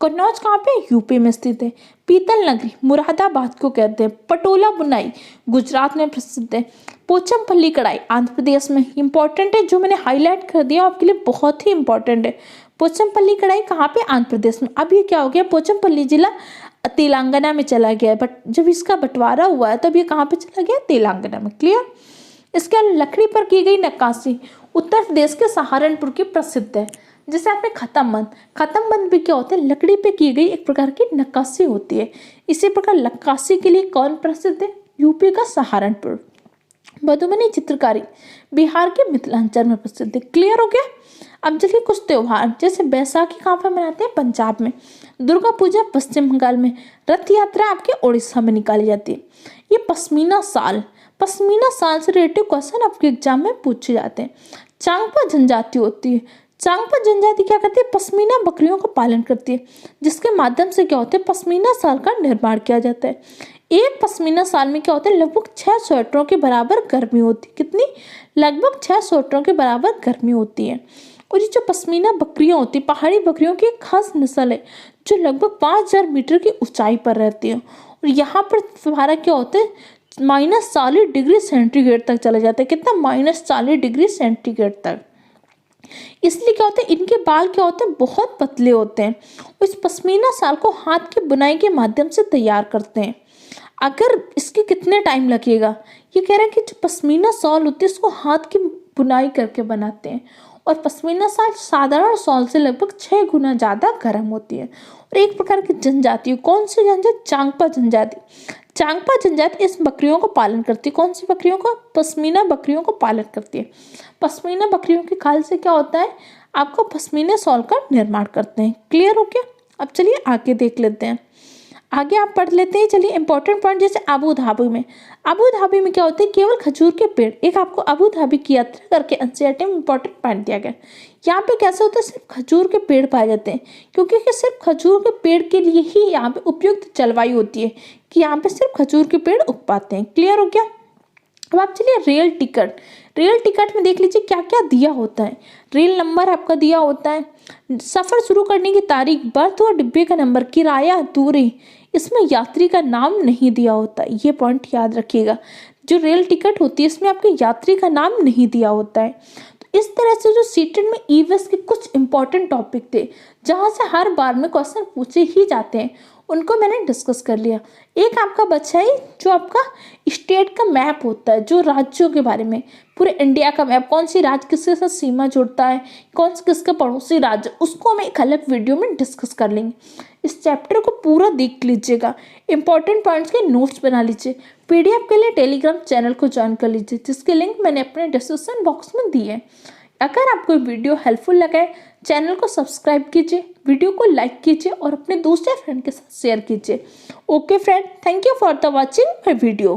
कन्नौज कहाँ पे, यूपी में स्थित है। पीतल नगरी मुरादाबाद को कहते हैं। पटोला बुनाई गुजरात में प्रसिद्ध है। पोचमपल्ली कढ़ाई आंध्र प्रदेश में। इंपॉर्टेंट है, जो मैंने हाईलाइट कर दिया आपके लिए बहुत ही इंपॉर्टेंट है। पोचमपल्ली कढ़ाई कहाँ पे, आंध्र प्रदेश में। अब ये क्या हो गया, पोचमपल्ली जिला तेलंगाना में चला गया, बट जब इसका बंटवारा हुआ है तब ये कहाँ पे चला गया, तेलंगाना में। क्लियर। इसके अलावा लकड़ी पर की गई नक्काशी उत्तर प्रदेश के सहारनपुर की प्रसिद्ध है। जैसे आपने खत्म बंद भी क्या होता है, लकड़ी पे की गई एक प्रकार की नक्काशी होती है। इसी प्रकार नक्काशी के लिए कौन प्रसिद्ध है, यूपी का सहारनपुर। मधुबनी चित्रकारी बिहार के मिथिलांचल में प्रसिद्ध है। क्लियर हो गया। अब चलिए कुछ त्योहार, जैसे बैसाखी कहाँ पर मनाते हैं, पंजाब में। दुर्गा पूजा पश्चिम बंगाल में। रथ यात्रा आपके उड़ीसा में निकाली जाती है। ये पश्मीना साल से रिलेटेड क्वेश्चन आपके एग्जाम में पूछे जाते हैं। चांगपा जनजाति होती है। चांगपा जनजाति क्या करती है, पश्मीना बकरियों का पालन करती है, जिसके माध्यम से क्या होता है, पश्मीना शाल का निर्माण किया जाता है। एक पश्मीना शाल में क्या होता है, लगभग 6 स्वेटरों के बराबर गर्मी होती है। कितनी, लगभग 6 स्वेटरों के बराबर गर्मी होती है। और ये जो पश्मीना बकरियां होती है, पहाड़ी बकरियों की एक खास नस्ल है, जो लगभग 5000 मीटर की ऊंचाई पर रहती है। और यहाँ पर तुम्हारा क्या होता है, -40 डिग्री सेंटीग्रेड तक चला जाता है। कितना, -40 डिग्री सेंटीग्रेड तक। इसलिए क्या होता है, इनके बाल क्या होते हैं, बहुत पतले होते हैं। इस पश्मीना शाल को हाथ की बुनाई के माध्यम से तैयार करते हैं। अगर इसके कितने टाइम लगेगा, ये कह रहे हैं कि जो पश्मीना शॉल होती है उसको हाथ की बुनाई करके बनाते हैं। और पश्मीना शाल साधारण शॉल से लगभग 6 गुना ज़्यादा गर्म होती है। और एक प्रकार की जनजाति, कौन सी जनजाति, चांगपा जनजाति। चांगपा जनजाति इस बकरियों को पालन करती है। कौन सी बकरियों को, पश्मीना बकरियों को पालन करती है। पश्मीना बकरियों के खाल से क्या होता है, आपको पश्मीना शॉल का निर्माण करते हैं। क्लियर हो गया। अब चलिए आगे देख लेते हैं। आगे आप पढ़ लेते हैं। चलिए इंपॉर्टेंट पॉइंट, जैसे अबू धाबी में क्या होता है, केवल खजूर के पेड़। एक आपको अबू धाबी की यात्रा करके एनसीईआरटी में इंपॉर्टेंट पॉइंट दिया गया। यहाँ पे कैसे होता है, सिर्फ खजूर के पेड़ पाए जाते हैं, क्योंकि सिर्फ खजूर के पेड़ के लिए ही यहाँ पे उपयुक्त जलवायु होती है कि यहाँ पे सिर्फ खजूर के पेड़ उग पाते हैं। क्लियर हो गया। अब आप चलिए रेल टिकट में देख लीजिए क्या क्या दिया होता है। रेल नंबर आपका दिया होता है, सफ़र शुरू करने की तारीख, बर्थ और डिब्बे का नंबर, किराया, दूरी। इसमें यात्री का नाम नहीं दिया होता, ये पॉइंट याद रखिएगा। जो रेल टिकट होती है इसमें आपके यात्री का नाम नहीं दिया होता है। तो इस तरह से जो सीटेड में ईवीएस के कुछ इंपॉर्टेंट टॉपिक थे, जहाँ से हर बार में क्वेश्चन पूछे ही जाते हैं, उनको मैंने डिस्कस कर लिया। एक आपका बचा है जो आपका स्टेट का मैप होता है, जो राज्यों के बारे में, पूरे इंडिया का मैप, कौन सी राज्य किसके साथ सीमा जोड़ता है, कौन से किसका पड़ोसी राज्य, उसको हम एक अलग वीडियो में डिस्कस कर लेंगे। इस चैप्टर को पूरा देख लीजिएगा, इंपॉर्टेंट पॉइंट्स के नोट्स बना लीजिए। पीडीएफ के लिए टेलीग्राम चैनल को ज्वाइन कर लीजिए, जिसके लिंक मैंने अपने डिस्क्रिप्शन बॉक्स में दी है। अगर आपको वीडियो हेल्पफुल लगा है, चैनल को सब्सक्राइब कीजिए, वीडियो को लाइक कीजिए और अपने दूसरे फ्रेंड के साथ शेयर कीजिए। Okay friend, thank you for the watching my video.